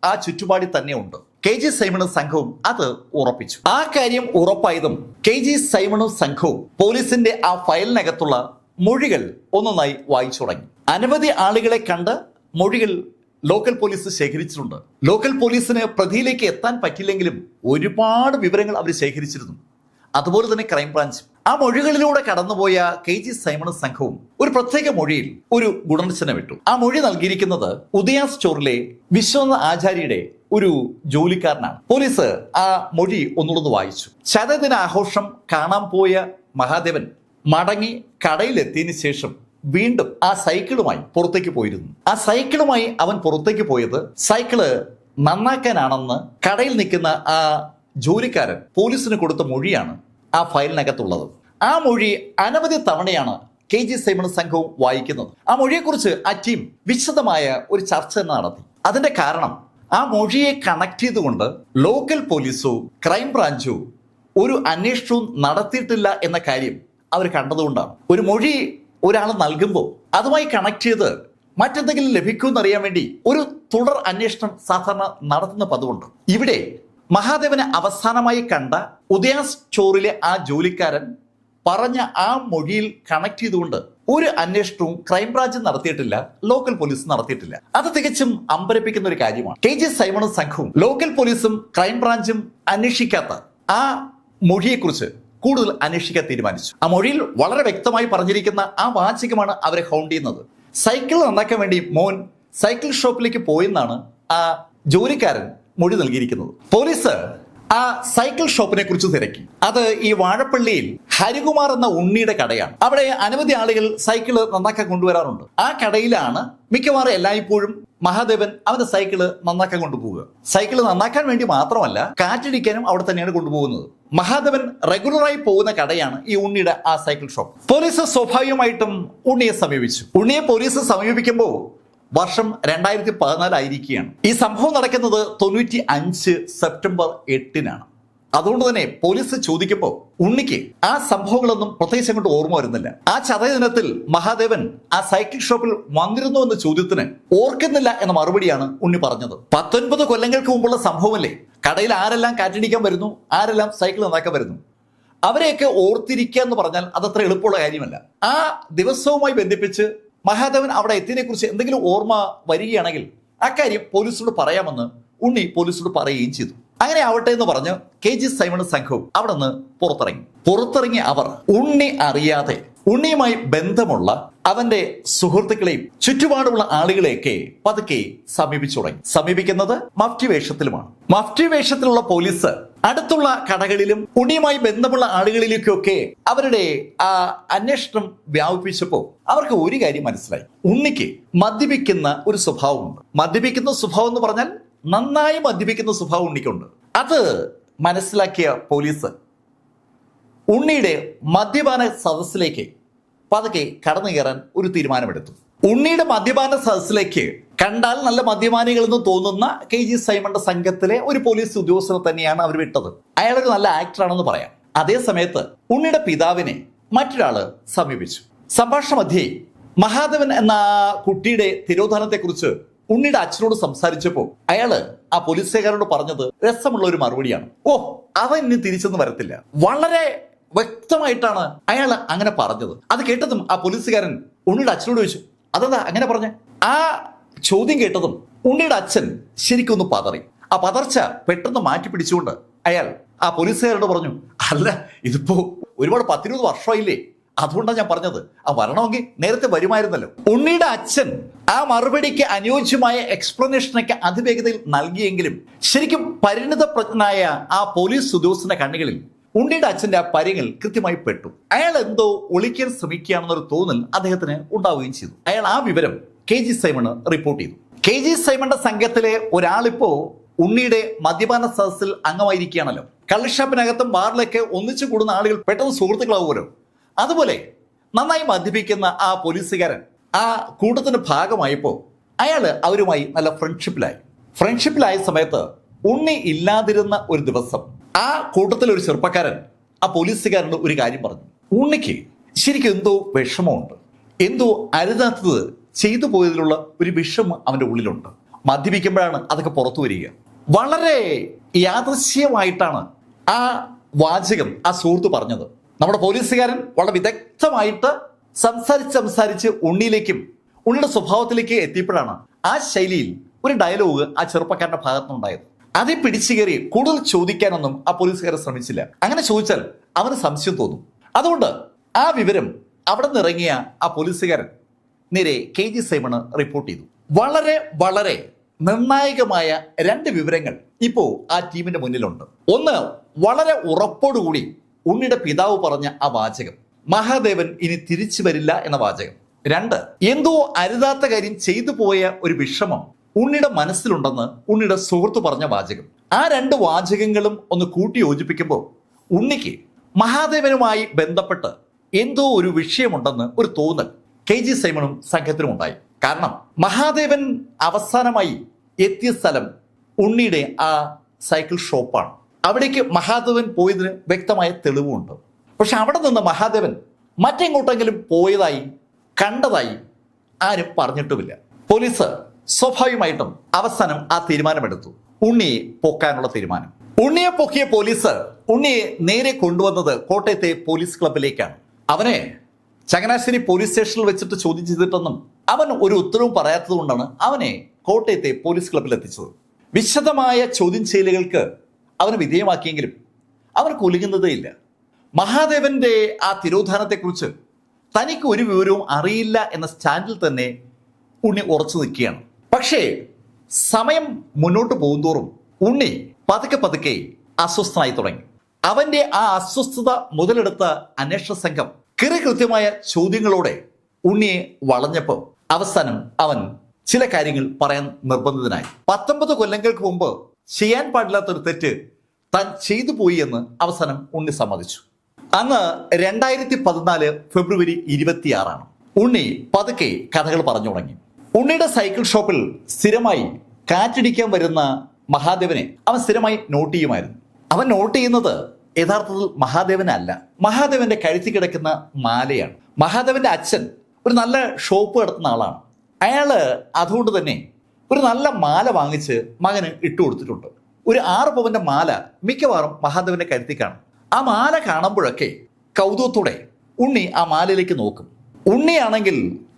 Speaker 1: ആ ചുറ്റുപാടിൽ തന്നെ ഉണ്ട്. KG സൈമണും സംഘവും അത് ഉറപ്പിച്ചു. ആ കാര്യം ഉറപ്പായതും KG സൈമണും സംഘവും പോലീസിന്റെ ആ ഫയലിനകത്തുള്ള മൊഴികൾ ഒന്നൊന്നായി വായിച്ചു തുടങ്ങി. അനവധി ആളുകളെ കണ്ട് മൊഴികൾ ലോക്കൽ പോലീസ് ശേഖരിച്ചിട്ടുണ്ട്. ലോക്കൽ പോലീസിന് പ്രതിയിലേക്ക് എത്താൻ പറ്റില്ലെങ്കിലും ഒരുപാട് വിവരങ്ങൾ അവർ ശേഖരിച്ചിരുന്നു. അതുപോലെ തന്നെ ക്രൈംബ്രാഞ്ച് ആ മൊഴികളിലൂടെ കടന്നുപോയ KG സൈമണും സംഘവും ഒരു പ്രത്യേക മൊഴിയിൽ ഒരു ഗുണനിർദ്ദേശനം വിട്ടു. ആ മൊഴി നൽകിയിരിക്കുന്നത് ഉദയ സ്റ്റോറിലെ വിശ്വനാഥ് ആചാര്യയുടെ ഒരു ജോലിക്കാരനാണ്. പോലീസ് ആ മൊഴി ഒന്നുകൂടെ വായിച്ചു. ശതദിന ആഘോഷം കാണാൻ പോയ മഹാദേവൻ മടങ്ങി കടയിലെത്തിയതിനു ശേഷം വീണ്ടും ആ സൈക്കിളുമായി പുറത്തേക്ക് പോയിരുന്നു. ആ സൈക്കിളുമായി അവൻ പുറത്തേക്ക് പോയത് സൈക്കിള് നന്നാക്കാനാണെന്ന് കടയിൽ നിൽക്കുന്ന ആ ജോലിക്കാരൻ പോലീസിന് കൊടുത്ത മൊഴിയാണ് ആ ഫയലിനകത്തുള്ളത്. ആ മൊഴി അനവധി തവണയാണ് KG സൈമണും സംഘവും വായിക്കുന്നത്. ആ മൊഴിയെക്കുറിച്ച് ആ ടീം വിശദമായ ഒരു ചർച്ച തന്നെ നടത്തി. അതിന്റെ കാരണം ആ മൊഴിയെ കണക്ട് ചെയ്തുകൊണ്ട് ലോക്കൽ പോലീസോ ക്രൈംബ്രാഞ്ചോ ഒരു അന്വേഷണവും നടത്തിയിട്ടില്ല എന്ന കാര്യം അവർ കണ്ടതുകൊണ്ടാണ്. ഒരു മൊഴി ഒരാൾ നൽകുമ്പോൾ അതുമായി കണക്ട് ചെയ്ത് മറ്റെന്തെങ്കിലും ലഭിക്കുമെന്നറിയാൻ വേണ്ടി ഒരു തുടർ അന്വേഷണം സാധാരണ നടത്തുന്ന പതിവുണ്ട്. ഇവിടെ മഹാദേവനെ അവസാനമായി കണ്ട ഉദയ സ്റ്റോറിലെ ആ ജോലിക്കാരൻ പറഞ്ഞ ആ മൊഴിയിൽ കണക്ട് ചെയ്തുകൊണ്ട് ഒരു അന്വേഷണവും ക്രൈംബ്രാഞ്ച് നടത്തിയിട്ടില്ല, ലോക്കൽ പോലീസ് നടത്തിയിട്ടില്ല. അത് തികച്ചും അമ്പരപ്പിക്കുന്ന ഒരു കാര്യമാണ്. KG സൈമണും സംഘവും ലോക്കൽ പോലീസും ക്രൈംബ്രാഞ്ചും അന്വേഷിക്കാത്ത ആ മൊഴിയെക്കുറിച്ച് കൂടുതൽ അന്വേഷിക്കാൻ തീരുമാനിച്ചു. ആ മൊഴിയിൽ വളരെ വ്യക്തമായി പറഞ്ഞിരിക്കുന്ന ആ വാചകമാണ് അവരെ ഹൗണ്ട് ചെയ്യുന്നത്. സൈക്കിൾ നന്നാക്കാൻ വേണ്ടി മോൻ സൈക്കിൾ ഷോപ്പിലേക്ക് പോയെന്നാണ് ആ ജോലിക്കാരൻ മൊഴി നൽകിയിരിക്കുന്നത്. പോലീസ് ആ സൈക്കിൾ ഷോപ്പിനെ കുറിച്ച് തിരക്കി. അത് ഈ വാഴപ്പള്ളിയിൽ ഹരികുമാർ എന്ന ഉണ്ണിയുടെ കടയാണ്. അവിടെ അനവധി ആളുകൾ സൈക്കിള് നന്നാക്കാൻ കൊണ്ടുവരാറുണ്ട്. ആ കടയിലാണ് മിക്കവാറും എല്ലായ്പ്പോഴും മഹാദേവൻ അവന്റെ സൈക്കിള് നന്നാക്കാൻ കൊണ്ടുപോവുക. സൈക്കിള് നന്നാക്കാൻ വേണ്ടി മാത്രമല്ല, കാറ്റടിക്കാനും അവിടെ തന്നെയാണ് കൊണ്ടുപോകുന്നത്. മഹാദേവൻ റെഗുലറായി പോകുന്ന കടയാണ് ഈ ഉണ്ണിയുടെ ആ സൈക്കിൾ ഷോപ്പ്. പോലീസ് സ്വാഭാവികമായിട്ടും ഉണ്ണിയെ സമീപിച്ചു. ഉണ്ണിയെ പോലീസ് സമീപിക്കുമ്പോൾ വർഷം 2014 ആയിരിക്കുകയാണ്. ഈ സംഭവം നടക്കുന്നത് 95 സെപ്റ്റംബർ 8-നാണ്. അതുകൊണ്ട് തന്നെ പോലീസ് ചോദിക്കുമ്പോൾ ഉണ്ണിക്ക് ആ സംഭവങ്ങളൊന്നും പ്രത്യേകിച്ച് അങ്ങോട്ട് ഓർമ്മ വരുന്നില്ല. ആ ചതയ ദിനത്തിൽ മഹാദേവൻ ആ സൈക്കിൾ ഷോപ്പിൽ വന്നിരുന്നു എന്ന ചോദ്യത്തിന് ഓർക്കുന്നില്ല എന്ന മറുപടിയാണ് ഉണ്ണി പറഞ്ഞത്. 19 കൊല്ലങ്ങൾക്ക് മുമ്പുള്ള സംഭവമല്ലേ. കടയിൽ ആരെല്ലാം കാറ്റടിക്കാൻ വരുന്നു, ആരെല്ലാം സൈക്കിൾ നന്നാക്കാൻ വരുന്നു, അവരെയൊക്കെ ഓർത്തിരിക്കുക എന്ന് പറഞ്ഞാൽ അതത്ര എളുപ്പമുള്ള കാര്യമല്ല. ആ ദിവസവുമായി ബന്ധിപ്പിച്ച് മഹാദേവൻ അവിടെ എത്തിയതിനെ കുറിച്ച് എന്തെങ്കിലും ഓർമ്മ വരികയാണെങ്കിൽ അക്കാര്യം പോലീസിനോട് പറയാമെന്ന് ഉണ്ണി പോലീസിനോട് പറയുകയും ചെയ്തു. അങ്ങനെ ആവട്ടെ എന്ന് പറഞ്ഞ് KG സൈമണും സംഘവും അവിടെ നിന്ന് പുറത്തിറങ്ങി അവർ ഉണ്ണി അറിയാതെ ഉണ്ണിയുമായി ബന്ധമുള്ള അവന്റെ സുഹൃത്തുക്കളെയും ചുറ്റുപാടുമുള്ള ആളുകളെയൊക്കെ പതുക്കെ സമീപിച്ചു തുടങ്ങി. സമീപിക്കുന്നത് മഫ്റ്റി വേഷത്തിലുമാണ്. മഫ്റ്റി വേഷത്തിലുള്ള പോലീസ് അടുത്തുള്ള കടകളിലും ഉണ്ണിയുമായി ബന്ധമുള്ള ആളുകളിലേക്കൊക്കെ അവരുടെ ആ അന്വേഷണം വ്യാപിപ്പിച്ചപ്പോൾ അവർക്ക് ഒരു കാര്യം മനസ്സിലായി. ഉണ്ണിക്ക് മദ്യപിക്കുന്ന ഒരു സ്വഭാവമുണ്ട്. മദ്യപിക്കുന്ന സ്വഭാവം എന്ന് പറഞ്ഞാൽ നന്നായി മദ്യപിക്കുന്ന സ്വഭാവം ഉണ്ണിക്കുണ്ട്. അത് മനസ്സിലാക്കിയ പോലീസ് ഉണ്ണിയുടെ മദ്യപാന സദസ്സിലേക്ക് പതുക്കെ കടന്നു കയറാൻ ഒരു തീരുമാനമെടുത്തു. ഉണ്ണിയുടെ മദ്യപാന സദസ്സിലേക്ക് കണ്ടാൽ നല്ല മദ്യപാനികളെന്ന് തോന്നുന്ന KG സൈമന്റെ സംഘത്തിലെ ഒരു പോലീസ് ഉദ്യോഗസ്ഥനെ തന്നെയാണ് അവർ വിട്ടത്. അയാളൊരു നല്ല ആക്ടറാണെന്ന് പറയാം. അതേ സമയത്ത് ഉണ്ണിയുടെ പിതാവിനെ മറ്റൊരാള് സമീപിച്ചു. സംഭാഷണ മധ്യേ മഹാദേവൻ എന്ന കുട്ടിയുടെ തിരോധാനത്തെക്കുറിച്ച് ഉണ്ണിയുടെ അച്ഛനോട് സംസാരിച്ചപ്പോൾ അയാള് ആ പോലീസുകാരോട് പറഞ്ഞത് രസമുള്ള ഒരു മറുപടിയാണ്. ഓ, അവൻ ഇനി തിരിച്ചൊന്നും വരത്തില്ല. വളരെ വ്യക്തമായിട്ടാണ് അയാൾ അങ്ങനെ പറഞ്ഞത്. അത് കേട്ടതും ആ പോലീസുകാരൻ ഉണ്ണിയുടെ അച്ഛനോട് ചോദിച്ചു, അതെന്താ അങ്ങനെ പറഞ്ഞ? ആ ചോദ്യം കേട്ടതും ഉണ്ണിയുടെ അച്ഛൻ ശരിക്കൊന്ന് പതറി. ആ പതർച്ച പെട്ടെന്ന് മാറ്റി പിടിച്ചുകൊണ്ട് അയാൾ ആ പോലീസുകാരോട് പറഞ്ഞു, അല്ല ഇതിപ്പോ ഒരുപാട് 10-20 വർഷമായില്ലേ, അതുകൊണ്ടാണ് ഞാൻ പറഞ്ഞത്. ആ വരണമെങ്കിൽ നേരത്തെ വരുമായിരുന്നല്ലോ. ഉണ്ണിയുടെ അച്ഛൻ ആ മറുപടിക്ക് അനുയോജ്യമായ എക്സ്പ്ലനേഷനൊക്കെ അതിവേഗതയിൽ നൽകിയെങ്കിലും ശരിക്കും പരിണിതപ്രജ്ഞനായ ആ പോലീസ് ഉദ്യോഗസ്ഥന്റെ കണ്ണുകളിൽ ഉണ്ണിയുടെ അച്ഛന്റെ ആ പര്യങ്ങൾ കൃത്യമായി പെട്ടു. അയാൾ എന്തോ ഒളിക്കാൻ ശ്രമിക്കുകയാണെന്നൊരു തോന്നൽ അദ്ദേഹത്തിന് ഉണ്ടാവുകയും ചെയ്തു. അയാൾ ആ വിവരം KG സൈമണ് റിപ്പോർട്ട് ചെയ്തു. KG സൈമന്റെ സംഘത്തിലെ ഒരാളിപ്പോ ഉണ്ണിയുടെ മദ്യപാന സദസ്സിൽ അംഗമായിരിക്കുകയാണല്ലോ. കള്ളിഷാപ്പിനകത്തും ബാറിലൊക്കെ ഒന്നിച്ചു കൂടുന്ന ആളുകൾ പെട്ടെന്ന് സുഹൃത്തുക്കളാവുമല്ലോ. അതുപോലെ നന്നായി മദ്യപിക്കുന്ന ആ പോലീസുകാരൻ ആ കൂട്ടത്തിന്റെ ഭാഗമായപ്പോൾ അയാൾ അവരുമായി നല്ല ഫ്രണ്ട്ഷിപ്പിലായ സമയത്ത് ഉണ്ണി ഇല്ലാതിരുന്ന ഒരു ദിവസം ആ കൂട്ടത്തിലെ ഒരു ചെറുപ്പക്കാരൻ ആ പോലീസുകാരനോട് ഒരു കാര്യം പറഞ്ഞു. ഉണ്ണിക്ക് ശരിക്കും എന്തോ വിഷമമുണ്ട്, എന്തോ അരുതാത്തത് ചെയ്തു പോയതിലുള്ള ഒരു വിഷമം അവൻ്റെ ഉള്ളിലുണ്ട്. മദ്യപിക്കുമ്പോഴാണ് അതൊക്കെ പുറത്തു വരിക. വളരെ യാദൃശ്യമായിട്ടാണ് ആ വാചകം ആ സുഹൃത്ത് പറഞ്ഞത്. നമ്മുടെ പോലീസുകാരൻ വളരെ വിദഗ്ധമായിട്ട് സംസാരിച്ച് ഉണ്ണിയിലേക്കും ഉണ്ണിയുടെ സ്വഭാവത്തിലേക്ക് എത്തിയപ്പോഴാണ് ആ ശൈലിയിൽ ഒരു ഡയലോഗ് ആ ചെറുപ്പക്കാരന്റെ ഭാഗത്തുനിന്നുണ്ടായത്. അതേ പിടിച്ചു കയറി കൂടുതൽ ചോദിക്കാനൊന്നും ആ പോലീസുകാരൻ ശ്രമിച്ചില്ല. അങ്ങനെ ചോദിച്ചാൽ അവന് സംശയം തോന്നും. അതുകൊണ്ട് ആ വിവരം അവിടെ നിന്നിറങ്ങിയ ആ പോലീസുകാരൻ നേരെ KG സൈമണ് റിപ്പോർട്ട് ചെയ്തു. വളരെ വളരെ നിർണായകമായ 2 വിവരങ്ങൾ ഇപ്പോൾ ആ ടീമിന്റെ മുന്നിലുണ്ട്. ഒന്ന്, വളരെ ഉറപ്പോടുകൂടി ഉണ്ണിയുടെ പിതാവ് പറഞ്ഞ ആ വാചകം, മഹാദേവൻ ഇനി തിരിച്ചു വരില്ല എന്ന വാചകം. 2, എന്തോ അരുതാത്ത കാര്യം ചെയ്തു പോയ ഒരു വിഷമം ഉണ്ണിയുടെ മനസ്സിലുണ്ടെന്ന് ഉണ്ണിയുടെ സുഹൃത്ത് പറഞ്ഞ വാചകം. ആ 2 വാചകങ്ങളും ഒന്ന് കൂട്ടി യോജിപ്പിക്കുമ്പോൾ ഉണ്ണിക്ക് മഹാദേവനുമായി ബന്ധപ്പെട്ട് എന്തോ ഒരു വിഷയമുണ്ടെന്ന് ഒരു തോന്നൽ KG സൈമണും സംഘത്തിനും ഉണ്ടായി. കാരണം മഹാദേവൻ അവസാനമായി എത്തിയ സ്ഥലം ഉണ്ണിയുടെ ആ സൈക്കിൾ ഷോപ്പാണ്. അവിടേക്ക് മഹാദേവൻ പോയതിന് വ്യക്തമായ തെളിവുണ്ട്. പക്ഷെ അവിടെ നിന്ന് മഹാദേവൻ മറ്റെങ്ങോട്ടെങ്കിലും പോയതായി കണ്ടതായി ആരും പറഞ്ഞിട്ടുമില്ല. പോലീസ് സ്വാഭാവികമായിട്ടും അവസാനം ആ തീരുമാനമെടുത്തു, ഉണ്ണിയെ പൊക്കാനുള്ള തീരുമാനം. ഉണ്ണിയെ പൊക്കിയ പോലീസ് ഉണ്ണിയെ നേരെ കൊണ്ടുവന്നത് കോട്ടയത്തെ പോലീസ് ക്ലബിലേക്കാണ്. അവനെ ചങ്ങനാശ്ശേരി പോലീസ് സ്റ്റേഷനിൽ വെച്ചിട്ട് ചോദ്യം ചെയ്തിട്ടൊന്നും അവൻ ഒരു ഉത്തരവും പറയാത്തത് കൊണ്ടാണ് അവനെ കോട്ടയത്തെ പോലീസ് ക്ലബിൽ എത്തിച്ചത്. വിശദമായ ചോദ്യം ചെയ്യലുകൾക്ക് അവന് വിധേയമാക്കിയെങ്കിലും അവൻ കുലുങ്ങുന്നതേയില്ല. മഹാദേവന്റെ ആ തിരോധാനത്തെക്കുറിച്ച് തനിക്ക് ഒരു വിവരവും അറിയില്ല എന്ന സ്റ്റാൻഡിൽ തന്നെ ഉണ്ണി ഉറച്ചു നിൽക്കുകയാണ്. പക്ഷേ സമയം മുന്നോട്ട് പോകുന്തോറും ഉണ്ണി പതുക്കെ പതുക്കെ അസ്വസ്ഥനായി തുടങ്ങി. അവന്റെ ആ അസ്വസ്ഥത മുതലെടുത്ത അന്വേഷണ സംഘം കൃത്യമായ ചോദ്യങ്ങളോടെ ഉണ്ണിയെ വളഞ്ഞപ്പോൾ അവസാനം അവൻ ചില കാര്യങ്ങൾ പറയാൻ നിർബന്ധിതനായി. 19 കൊല്ലങ്ങൾക്ക് മുമ്പ് ചെയ്യാൻ പാടില്ലാത്തൊരു തെറ്റ് താൻ ചെയ്തു പോയി എന്ന് അവസാനം ഉണ്ണി സമ്മതിച്ചു. അന്ന് 2014 ഫെബ്രുവരി 26. ഉണ്ണി പതുക്കെ കഥകൾ പറഞ്ഞു തുടങ്ങി. ഉണ്ണിയുടെ സൈക്കിൾ ഷോപ്പിൽ സ്ഥിരമായി കാറ്റടിക്കാൻ വരുന്ന മഹാദേവനെ അവൻ സ്ഥിരമായി നോട്ട് ചെയ്യുമായിരുന്നു. അവൻ നോട്ട് ചെയ്യുന്നത് യഥാർത്ഥത്തിൽ മഹാദേവനല്ല, മഹാദേവന്റെ കഴുത്തി കിടക്കുന്ന മാലയാണ്. മഹാദേവന്റെ അച്ഛൻ ഒരു നല്ല ഷോപ്പ് നടത്തുന്ന ആളാണ്. അയാള് അതുകൊണ്ട് തന്നെ ഒരു നല്ല മാല വാങ്ങിച്ച് മകന് ഇട്ടു കൊടുത്തിട്ടുണ്ട്. ഒരു 6 പവന്റെ മാല മിക്കവാറും മഹാദേവന്റെ കഴുത്തി കാണും. ആ മാല കാണുമ്പോഴൊക്കെ കൗതുകത്തോടെ ഉണ്ണി ആ മാലയിലേക്ക് നോക്കും. ഉണ്ണിയാണെങ്കിൽ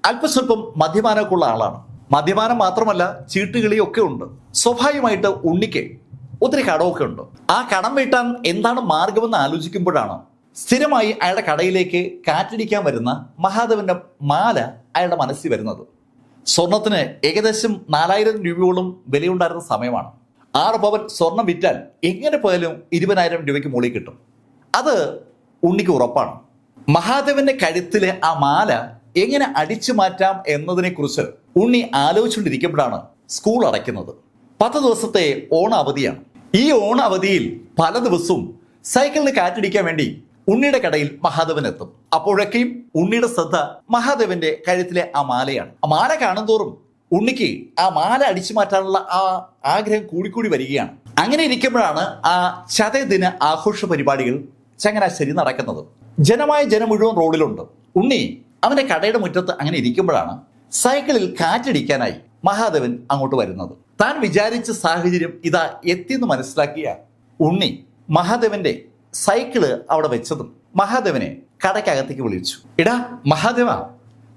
Speaker 1: അല്പസ്വല്പം മദ്യപാനമൊക്കെ ഉള്ള ആളാണ്. മദ്യപാനം മാത്രമല്ല, ചീട്ടുകളിയൊക്കെ ഉണ്ട്. സ്വാഭാവികമായിട്ട് ഉണ്ണിക്ക് ഒത്തിരി കടമൊക്കെ ഉണ്ട്. ആ കടം വീട്ടാൻ എന്താണ് മാർഗമെന്ന് ആലോചിക്കുമ്പോഴാണ് സ്ഥിരമായി അയാളുടെ കടയിലേക്ക് കാറ്റടിക്കാൻ വരുന്ന മഹാദേവന്റെ മാല അയാളുടെ മനസ്സിൽ വരുന്നത്. സ്വർണത്തിന് ഏകദേശം 4000 രൂപയോളം വിലയുണ്ടായിരുന്ന സമയമാണ്. 6 പവൻ സ്വർണം വിറ്റാൽ എങ്ങനെ പോയാലും 20,000 രൂപയ്ക്ക് മുകളിൽ കിട്ടും. അത് ഉണ്ണിക്ക് ഉറപ്പാണ്. മഹാദേവന്റെ കഴുത്തിലെ ആ മാല എങ്ങനെ അടിച്ചു മാറ്റാം എന്നതിനെ കുറിച്ച് ഉണ്ണി ആലോചിച്ചുകൊണ്ടിരിക്കുമ്പോഴാണ് സ്കൂൾ അടയ്ക്കുന്നത്. 10 ദിവസത്തെ ഓണ അവധിയാണ്. ഈ ഓണ അവധിയിൽ പല ദിവസവും സൈക്കിളിന് കാറ്റടിക്കാൻ വേണ്ടി ഉണ്ണിയുടെ കടയിൽ മഹാദേവൻ എത്തും. അപ്പോഴൊക്കെയും ഉണ്ണിയുടെ ശ്രദ്ധ മഹാദേവന്റെ കഴുത്തിലെ ആ മാലയാണ്. ആ മാല കാണുന്തോറും ഉണ്ണിക്ക് ആ മാല അടിച്ചു മാറ്റാനുള്ള ആ ആഗ്രഹം കൂടിക്കൂടി വരികയാണ്. അങ്ങനെ ഇരിക്കുമ്പോഴാണ് ആ ചതയദിന ആഘോഷ പരിപാടികൾ ചങ്ങനാശ്ശേരി നടക്കുന്നത്. ജനം മുഴുവൻ റോഡിലുണ്ട്. ഉണ്ണി അവന്റെ കടയുടെ മുറ്റത്ത് അങ്ങനെ ഇരിക്കുമ്പോഴാണ് സൈക്കിളിൽ കാറ്റടിക്കാനായി മഹാദേവൻ അങ്ങോട്ട് വരുന്നത്. താൻ വിചാരിച്ച സാഹചര്യം ഇതാ എത്തിയെന്ന് മനസ്സിലാക്കിയ ഉണ്ണി മഹാദേവന്റെ സൈക്കിള് അവിടെ വെച്ചതും മഹാദേവനെ കടയ്ക്കകത്തേക്ക് വിളിച്ചു. എടാ മഹാദേവ,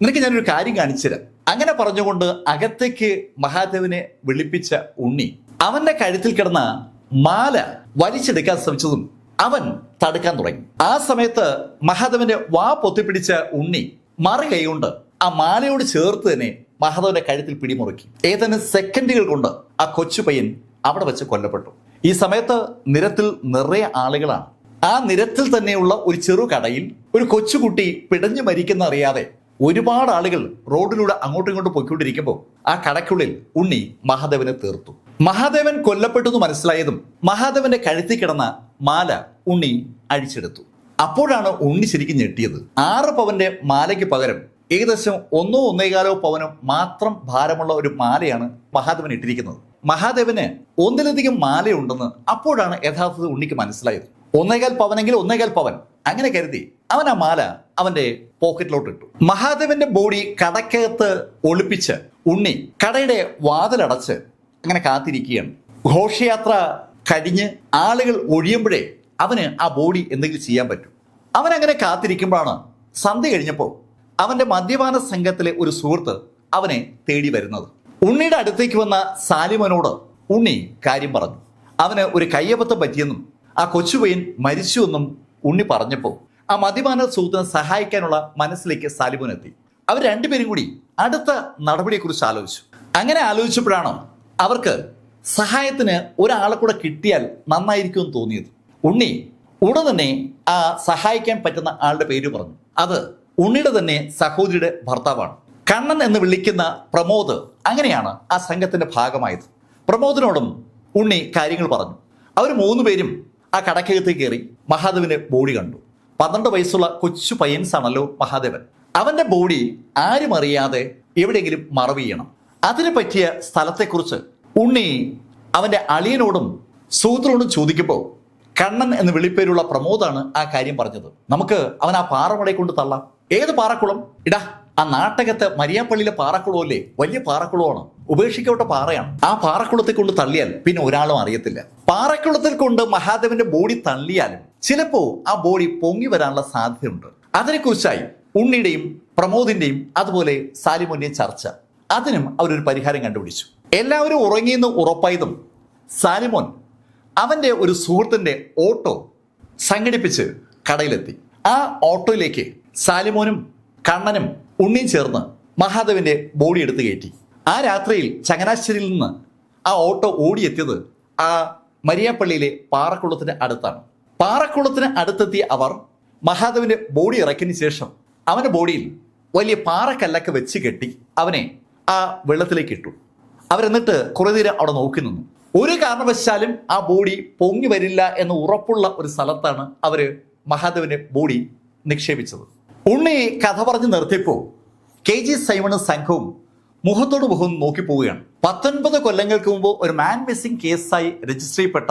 Speaker 1: നിനക്ക് ഞാനൊരു കാര്യം കാണിച്ചുതരാം. അങ്ങനെ പറഞ്ഞുകൊണ്ട് അകത്തേക്ക് മഹാദേവനെ വിളിപ്പിച്ച ഉണ്ണി അവന്റെ കഴുത്തിൽ കിടന്ന മാല വലിച്ചെടുക്കാൻ ശ്രമിച്ചതും അവൻ തടുക്കാൻ തുടങ്ങി. ആ സമയത്ത് മഹാദേവന്റെ വാ പൊത്തിപ്പിടിച്ച ഉണ്ണി മറു കൈകൊണ്ട് ആ മാലയോട് ചേർത്ത് തന്നെ മഹാദേവന്റെ കഴുത്തിൽ പിടിമുറുക്കി. ഏതാനും സെക്കൻഡുകൾ കൊണ്ട് ആ കൊച്ചു പയ്യൻ അവിടെ വെച്ച് കൊല്ലപ്പെട്ടു. ഈ സമയത്ത് നിരത്തിൽ നിറയെ ആളുകളാണ്. ആ നിരത്തിൽ തന്നെയുള്ള ഒരു ചെറു കടയിൽ ഒരു കൊച്ചുകുട്ടി പിടഞ്ഞു മരിക്കുന്ന അറിയാതെ ഒരുപാട് ആളുകൾ റോഡിലൂടെ അങ്ങോട്ടും ഇങ്ങോട്ടും പോയിക്കൊണ്ടിരിക്കുമ്പോൾ ആ കടയ്ക്കുള്ളിൽ ഉണ്ണി മഹാദേവനെ തീർത്തു. മഹാദേവൻ കൊല്ലപ്പെട്ടു എന്ന് മനസ്സിലായതും മഹാദേവന്റെ കഴുത്തിൽ കിടന്ന മാല ഉണ്ണി അഴിച്ചെടുത്തു. അപ്പോഴാണ് ഉണ്ണി ശരിക്കും ഞെട്ടിയത്. 6 പവന്റെ മാലയ്ക്ക് പകരം ഏകദേശം 1-1.25 പവനും മാത്രം ഭാരമുള്ള ഒരു മാലയാണ് മഹാദേവൻ ഇട്ടിരിക്കുന്നത്. മഹാദേവന് ഒന്നിലധികം മാലയുണ്ടെന്ന് അപ്പോഴാണ് യഥാർത്ഥത്തിൽ ഉണ്ണിക്ക് മനസ്സിലായത്. 1.25 പവനെങ്കിൽ 1.25 പവൻ, അങ്ങനെ കരുതി അവൻ ആ മാല അവന്റെ പോക്കറ്റിലോട്ട് ഇട്ടു. മഹാദേവന്റെ ബോഡി കടക്കകത്ത് ഒളിപ്പിച്ച് ഉണ്ണി കടയുടെ വാതിലടച്ച് അങ്ങനെ കാത്തിരിക്കുകയാണ്. ഘോഷയാത്ര കഴിഞ്ഞ് ആളുകൾ ഒഴിയുമ്പോഴേ അവന് ആ ബോഡി എന്തെങ്കിലും ചെയ്യാൻ പറ്റും. അവൻ അങ്ങനെ കാത്തിരിക്കുമ്പോഴാണ് സന്ധ്യ കഴിഞ്ഞപ്പോൾ അവന്റെ മദ്യപാന സംഘത്തിലെ ഒരു സുഹൃത്ത് അവനെ തേടി വരുന്നത്. ഉണ്ണിയുടെ അടുത്തേക്ക് വന്ന സാലിമനോട് ഉണ്ണി കാര്യം പറഞ്ഞു. അവന് ഒരു കയ്യബദ്ധം പറ്റിയെന്നും ആ കൊച്ചുപയ്യൻ മരിച്ചുവെന്നും ഉണ്ണി പറഞ്ഞപ്പോൾ ആ മദ്യപാന സുഹൃത്തിനെ സഹായിക്കാനുള്ള മനസ്സിലേക്ക് സാലിമോൻ എത്തി. അവർ രണ്ടുപേരും കൂടി അടുത്ത നടപടിയെക്കുറിച്ച് ആലോചിച്ചു. അങ്ങനെ ആലോചിച്ചപ്പോഴാണ് അവർക്ക് സഹായത്തിന് ഒരാളെ കൂടെ കിട്ടിയാൽ നന്നായിരിക്കുമെന്ന് തോന്നിയത്. ഉണ്ണി ഉടൻ തന്നെ ആ സഹായിക്കാൻ പറ്റുന്ന ആളുടെ പേര് പറഞ്ഞു. അത് ഉണ്ണിയുടെ തന്നെ സഹോദരിയുടെ ഭർത്താവാണ്. കണ്ണൻ എന്ന് വിളിക്കുന്ന പ്രമോദ് അങ്ങനെയാണ് ആ സംഘത്തിന്റെ ഭാഗമായത്. പ്രമോദിനോടും ഉണ്ണി കാര്യങ്ങൾ പറഞ്ഞു. അവർ 3 പേരും ആ കടക്കകത്തേക്ക് കയറി മഹാദേവന്റെ ബോഡി കണ്ടു. 12 വയസ്സുള്ള കൊച്ചു പയ്യൻസാണല്ലോ മഹാദേവൻ. അവന്റെ ബോഡി ആരും അറിയാതെ എവിടെയെങ്കിലും മറവ് ചെയ്യണം. അതിന് പറ്റിയ സ്ഥലത്തെക്കുറിച്ച് ഉണ്ണി അവന്റെ അളിയനോടും സുഹൃത്തിനോടും ചോദിക്കുമ്പോൾ കണ്ണൻ എന്ന് വിളിപ്പേരുള്ള പ്രമോദാണ് ആ കാര്യം പറഞ്ഞത്. നമുക്ക് അവൻ ആ പാറമടയെ കൊണ്ട് തള്ളാം. ഏത് പാറക്കുളം? ഇടാ, ആ നാട്ടകത്തെ മരിയാപ്പള്ളിയിലെ പാറക്കുളം അല്ലേ, വലിയ പാറക്കുളമാണ്, ഉപേക്ഷിക്കപ്പെട്ട പാറയാണ്. ആ പാറക്കുളത്തെ കൊണ്ട് തള്ളിയാൽ പിന്നെ ഒരാളും അറിയത്തില്ല. പാറക്കുളത്തിൽ കൊണ്ട് മഹാദേവന്റെ ബോഡി തള്ളിയാലും ചിലപ്പോ ആ ബോഡി പൊങ്ങി വരാനുള്ള സാധ്യതയുണ്ട്. അതിനെക്കുറിച്ചായി ഉണ്ണിയുടെയും പ്രമോദിന്റെയും അതുപോലെ സാലിമോന്റെയും ചർച്ച. അതിനും അവരൊരു പരിഹാരം കണ്ടുപിടിച്ചു. എല്ലാവരും ഉറങ്ങിയെന്ന് ഉറപ്പായതും സാലിമോൻ അവന്റെ ഒരു സുഹൃത്തിന്റെ ഓട്ടോ സംഘടിപ്പിച്ച് കടയിലെത്തി. ആ ഓട്ടോയിലേക്ക് സാലിമോനും കണ്ണനും ഉണ്ണിയും ചേർന്ന് മഹാദേവന്റെ ബോഡി എടുത്ത് കയറ്റി. ആ രാത്രിയിൽ ചങ്ങനാശ്ശേരിയിൽ നിന്ന് ആ ഓട്ടോ ഓടിയെത്തിയത് ആ മരിയാപ്പള്ളിയിലെ പാറക്കുളത്തിന് അടുത്താണ്. പാറക്കുളത്തിന് അടുത്തെത്തിയ അവർ മഹാദേവന്റെ ബോഡി ഇറക്കിയതിന് ശേഷം അവന്റെ ബോഡിയിൽ വലിയ പാറക്കല്ലൊക്കെ വെച്ച് കെട്ടി അവനെ ആ വെള്ളത്തിലേക്ക് ഇട്ടു. അവരെന്നിട്ട് കുറെ നേരം അവിടെ നോക്കി നിന്നു. ഒരു കാരണവശാലും ആ ബോഡി പൊങ്ങി വരില്ല എന്ന് ഉറപ്പുള്ള ഒരു സ്ഥലത്താണ് അവര് മഹാദേവന്റെ ബോഡി നിക്ഷേപിച്ചത്. ഉണ്ണി കഥ പറഞ്ഞ് നിർത്തിയപ്പോൾ KG സൈമണും സംഘവും മുഖത്തോട് മുഖം നോക്കി പോവുകയാണ്. 19 കൊല്ലങ്ങൾക്ക് മുമ്പ് ഒരു മാൻ മിസ്സിംഗ് കേസായി രജിസ്റ്റർ ചെയ്യപ്പെട്ട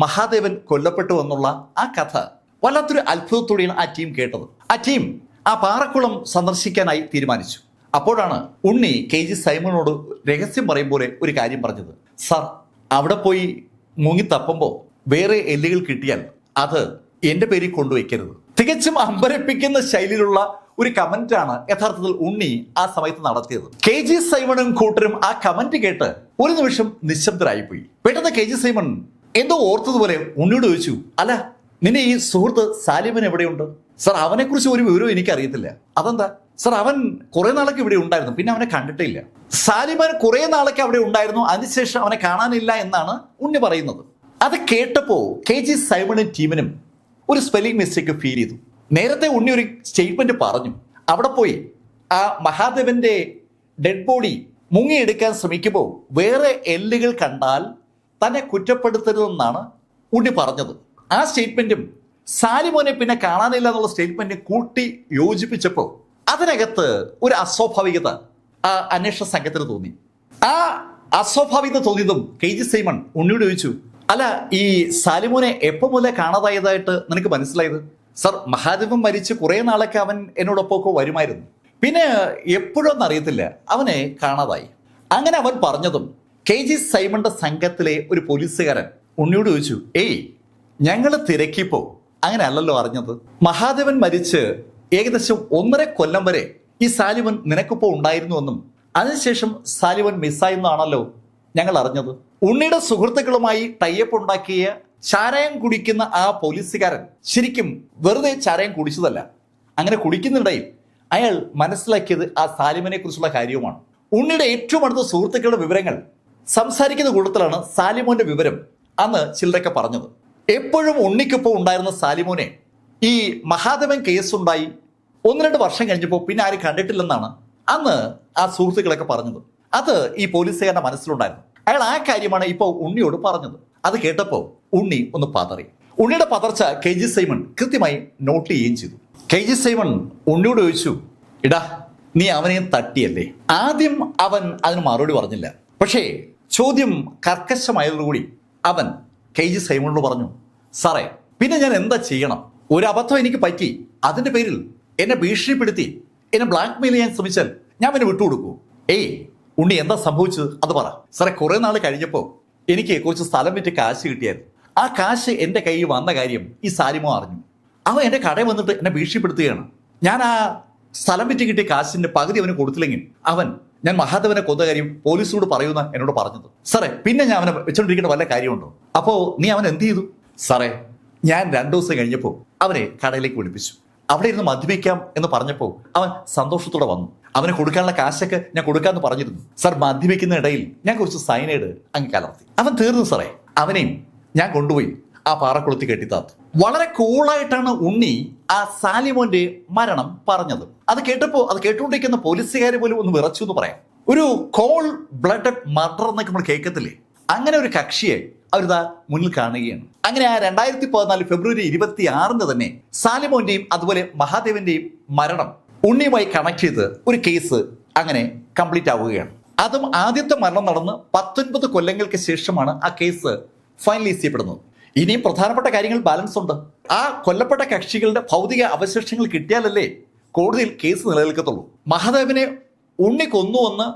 Speaker 1: മഹാദേവൻ കൊല്ലപ്പെട്ടു എന്നുള്ള ആ കഥ വല്ലാത്തൊരു അത്ഭുതത്തോടെയാണ് ആ ടീം കേട്ടത്. ആ ടീം ആ പാറക്കുളം സന്ദർശിക്കാനായി തീരുമാനിച്ചു. അപ്പോഴാണ് ഉണ്ണി KG സൈമണോട് രഹസ്യം പറയും പോലെ ഒരു കാര്യം പറഞ്ഞത്. സാർ, അവിടെ പോയി മുങ്ങി തപ്പുമ്പോൾ വേറെ എല്ലുകൾ കിട്ടിയാൽ അത് എന്റെ പേരിൽ കൊണ്ടുവയ്ക്കരുത്. തികച്ചും അമ്പരപ്പിക്കുന്ന ശൈലിയിലുള്ള ഒരു കമന്റാണ് യഥാർത്ഥത്തിൽ ഉണ്ണി ആ സമയത്ത് നടത്തിയത്. KG സൈമണും കൂട്ടരും ആ കമന്റ് കേട്ട് ഒരു നിമിഷം നിശബ്ദരായിപ്പോയി. പെട്ടെന്ന് KG സൈമൺ എന്തോ ഓർത്തതുപോലെ ഉണ്ണിയോട് ചോദിച്ചു, അല്ല, നിന്റെ ഈ സുഹൃത്ത് സാലിമൻ എവിടെയുണ്ട്? സാർ, അവനെ കുറിച്ച് ഒരു വിവരവും എനിക്ക് അറിയത്തില്ല. അതെന്താ സാർ? അവൻ കുറെ നാളൊക്കെ ഇവിടെ ഉണ്ടായിരുന്നു, പിന്നെ അവനെ കണ്ടിട്ടില്ല. സാലിമൻ കുറെ നാളൊക്കെ അവിടെ ഉണ്ടായിരുന്നു, അതിനുശേഷം അവനെ കാണാനില്ല എന്നാണ് ഉണ്ണി പറയുന്നത്. അത് കേട്ടപ്പോ KG സൈമണും ടീമിനും ഒരു സ്പെല്ലിംഗ് മിസ്റ്റേക്ക് ഫീൽ ചെയ്തു. നേരത്തെ ഉണ്ണി ഒരു സ്റ്റേറ്റ്മെന്റ് പറഞ്ഞു. അവിടെ പോയി ആ മഹാദേവന്റെ ഡെഡ് ബോഡി മുങ്ങിയെടുക്കാൻ ശ്രമിക്കുമ്പോൾ വേറെ എല്ലുകൾ കണ്ടാൽ തന്നെ കുറ്റപ്പെടുത്തരുതെന്നാണ് ഉണ്ണി പറഞ്ഞത്. ആ സ്റ്റേറ്റ്മെന്റും സാലിമോനെ പിന്നെ കാണാനില്ല എന്നുള്ള സ്റ്റേറ്റ്മെന്റും കൂട്ടി യോജിപ്പിച്ചപ്പോൾ അതിനകത്ത് ഒരു അസ്വാഭാവികത ആ അന്വേഷണ സംഘത്തിന് തോന്നി. ആ അസ്വാഭാവികത തോന്നിയതും KG സൈമൺ ഉണ്ണിയോട് ചോദിച്ചു, അല്ല, ഈ സാലിമോനെ എപ്പോ മുതലേ കാണാതായതായിട്ട് നിനക്ക് മനസ്സിലായത്? സർ, മഹാദേവൻ മരിച്ച് കുറെ നാളൊക്കെ അവൻ എന്നോടൊപ്പമൊക്കെ വരുമായിരുന്നു, പിന്നെ എപ്പോഴൊന്നും അറിയത്തില്ല, അവനെ കാണാതായി. അങ്ങനെ അവൻ പറഞ്ഞതും KG സൈമന്റെ സംഘത്തിലെ ഒരു പോലീസുകാരൻ ഉണ്ണിയോട് ചോദിച്ചു, ഏയ്, ഞങ്ങൾ തിരക്കിപ്പോ അങ്ങനെ അല്ലല്ലോ അറിഞ്ഞത്. മഹാദേവൻ മരിച്ച് ഏകദേശം 1.5 കൊല്ലം വരെ ഈ സാലിമൻ നിനക്കിപ്പോ ഉണ്ടായിരുന്നുവെന്നും അതിനുശേഷം സാലിമൻ മിസ്സായെന്നാണല്ലോ ഞങ്ങൾ അറിഞ്ഞത്. ഉണ്ണിയുടെ സുഹൃത്തുക്കളുമായി ടൈപ്പ് ഉണ്ടാക്കിയ ചാരായം കുടിക്കുന്ന ആ പോലീസുകാരൻ ശരിക്കും വെറുതെ ചാരായം കുടിച്ചതല്ല. അങ്ങനെ കുടിക്കുന്നിടയിൽ അയാൾ മനസ്സിലാക്കിയത് ആ സാലിമനെ കുറിച്ചുള്ള കാര്യവുമാണ്. ഉണ്ണിയുടെ ഏറ്റവും അടുത്ത സുഹൃത്തുക്കളുടെ വിവരങ്ങൾ സംസാരിക്കുന്ന കൂട്ടത്തിലാണ് സാലിമോന്റെ വിവരം അന്ന് ചിലരൊക്കെ പറഞ്ഞത്. എപ്പോഴും ഉണ്ണിക്കൊപ്പം ഉണ്ടായിരുന്ന സാലിമോനെ ഈ മഹാദേവൻ കേസുണ്ടായി 1-2 വർഷം കഴിഞ്ഞപ്പോൾ പിന്നെ ആരും കണ്ടിട്ടില്ലെന്നാണ് അന്ന് ആ സുഹൃത്തുക്കളൊക്കെ പറഞ്ഞത്. അത് ഈ പോലീസുകാരന്റെ മനസ്സിലുണ്ടായിരുന്നു. അയാൾ ആ കാര്യമാണ് ഇപ്പോൾ ഉണ്ണിയോട് പറഞ്ഞത്. അത് കേട്ടപ്പോൾ ഉണ്ണി ഒന്ന് പതറി. ഉണ്ണിയുടെ പതർച്ച KG സൈമൺ കൃത്യമായി നോട്ട് ചെയ്യുകയും ചെയ്തു. KG സൈമൺ ഉണ്ണിയോട് ചോദിച്ചു, ഇടാ, നീ അവനെ തട്ടിയല്ലേ? ആദ്യം അവൻ അതിന് മറുപടി പറഞ്ഞില്ല. പക്ഷേ ചോദ്യം കർക്കശമായതോടുകൂടി അവൻ KG സൈമണിനോട് പറഞ്ഞു, സാറേ, പിന്നെ ഞാൻ എന്താ ചെയ്യണം? ഒരു അബദ്ധം എനിക്ക് പറ്റി, അതിന്റെ പേരിൽ എന്നെ ഭീഷണിപ്പെടുത്തി എന്നെ ബ്ലാക്ക് മെയിൽ ചെയ്യാൻ ശ്രമിച്ചാൽ ഞാൻ പിന്നെ വിട്ടുകൊടുക്കൂ? ഏയ് ഉണ്ണി, എന്താ സംഭവിച്ചത് അത് പറ. സാറേ, കുറെ നാൾ കഴിഞ്ഞപ്പോൾ എനിക്ക് കുറച്ച് സ്ഥലം വിറ്റ് കാശ് കിട്ടിയായിരുന്നു. ആ കാശ് എൻ്റെ കയ്യിൽ വന്ന കാര്യം ഈ സാലിമോ അറിഞ്ഞു. അവൻ എൻ്റെ കടയിൽ വന്നിട്ട് എന്നെ ഭീഷണിപ്പെടുത്തുകയാണ്. ഞാൻ ആ സ്ഥലം വിറ്റ് കിട്ടിയ കാശിന്റെ പകുതി അവന് കൊടുത്തില്ലെങ്കിൽ ഞാൻ മഹാദേവനെ കൊന്ന കാര്യം പോലീസിനോട് പറയുന്ന എന്നോട് പറഞ്ഞത്. സാറേ, പിന്നെ ഞാൻ അവനെ വെച്ചോണ്ടിരിക്കേണ്ട വല്ല കാര്യമുണ്ടോ? അപ്പോ നീ അവൻ എന്ത് ചെയ്തു? സാറേ, ഞാൻ 2 ദിവസം കഴിഞ്ഞപ്പോൾ അവനെ കടയിലേക്ക് വിളിപ്പിച്ചു. അവിടെ ഇരുന്ന് മദ്യപിക്കാം എന്ന് പറഞ്ഞപ്പോൾ അവൻ സന്തോഷത്തോടെ വന്നു. അവന് കൊടുക്കാനുള്ള കാശൊക്കെ ഞാൻ കൊടുക്കാമെന്ന് പറഞ്ഞിരുന്നു. സാർ, മദ്യപിക്കുന്ന ഇടയിൽ ഞാൻ കുറച്ച് സൈനൈഡ് അങ്ങ് കലർത്തി. അവൻ തീർന്നു സാറേ. അവനെയും ഞാൻ കൊണ്ടുപോയി ആ പാറക്കുളത്തിൽ കെട്ടിത്താത്തു. വളരെ കൂളായിട്ടാണ് ഉണ്ണി ആ സാലിമോന്റെ മരണം പറഞ്ഞത്. അത് കേട്ടുകൊണ്ടിരിക്കുന്ന പോലീസുകാർ പോലും ഒന്ന് വിറച്ചു എന്ന് പറയാം. ഒരു കോൾ ബ്ലഡഡ് മർഡർ എന്നൊക്കെ നമ്മൾ കേൾക്കത്തില്ലേ, അങ്ങനെ ഒരു കക്ഷിയെ അവരിതാ മുന്നിൽ കാണുകയാണ്. അങ്ങനെ ആ 2014 ഫെബ്രുവരി 26 തന്നെ സാലിമോന്റെയും അതുപോലെ മഹാദേവന്റെയും മരണം ഉണ്ണിയുമായി കണക്ട് ചെയ്ത് ഒരു കേസ് അങ്ങനെ കംപ്ലീറ്റ് ആവുകയാണ്. അതും ആദ്യത്തെ മരണം നടന്ന് 19 കൊല്ലങ്ങൾക്ക് ശേഷമാണ് ആ കേസ് ഫൈനലൈസ് ചെയ്യപ്പെടുന്നത്. ഇനിയും പ്രധാനപ്പെട്ട കാര്യങ്ങൾ ബാലൻസ് ഉണ്ട്. ആ കൊല്ലപ്പെട്ട കക്ഷികളുടെ ഭൗതിക അവശിഷ്ടങ്ങൾ കിട്ടിയാലല്ലേ കോടതിയിൽ കേസ് നിലനിൽക്കത്തുള്ളൂ. മഹാദേവനെ ഉണ്ണി കൊന്നുവെന്ന്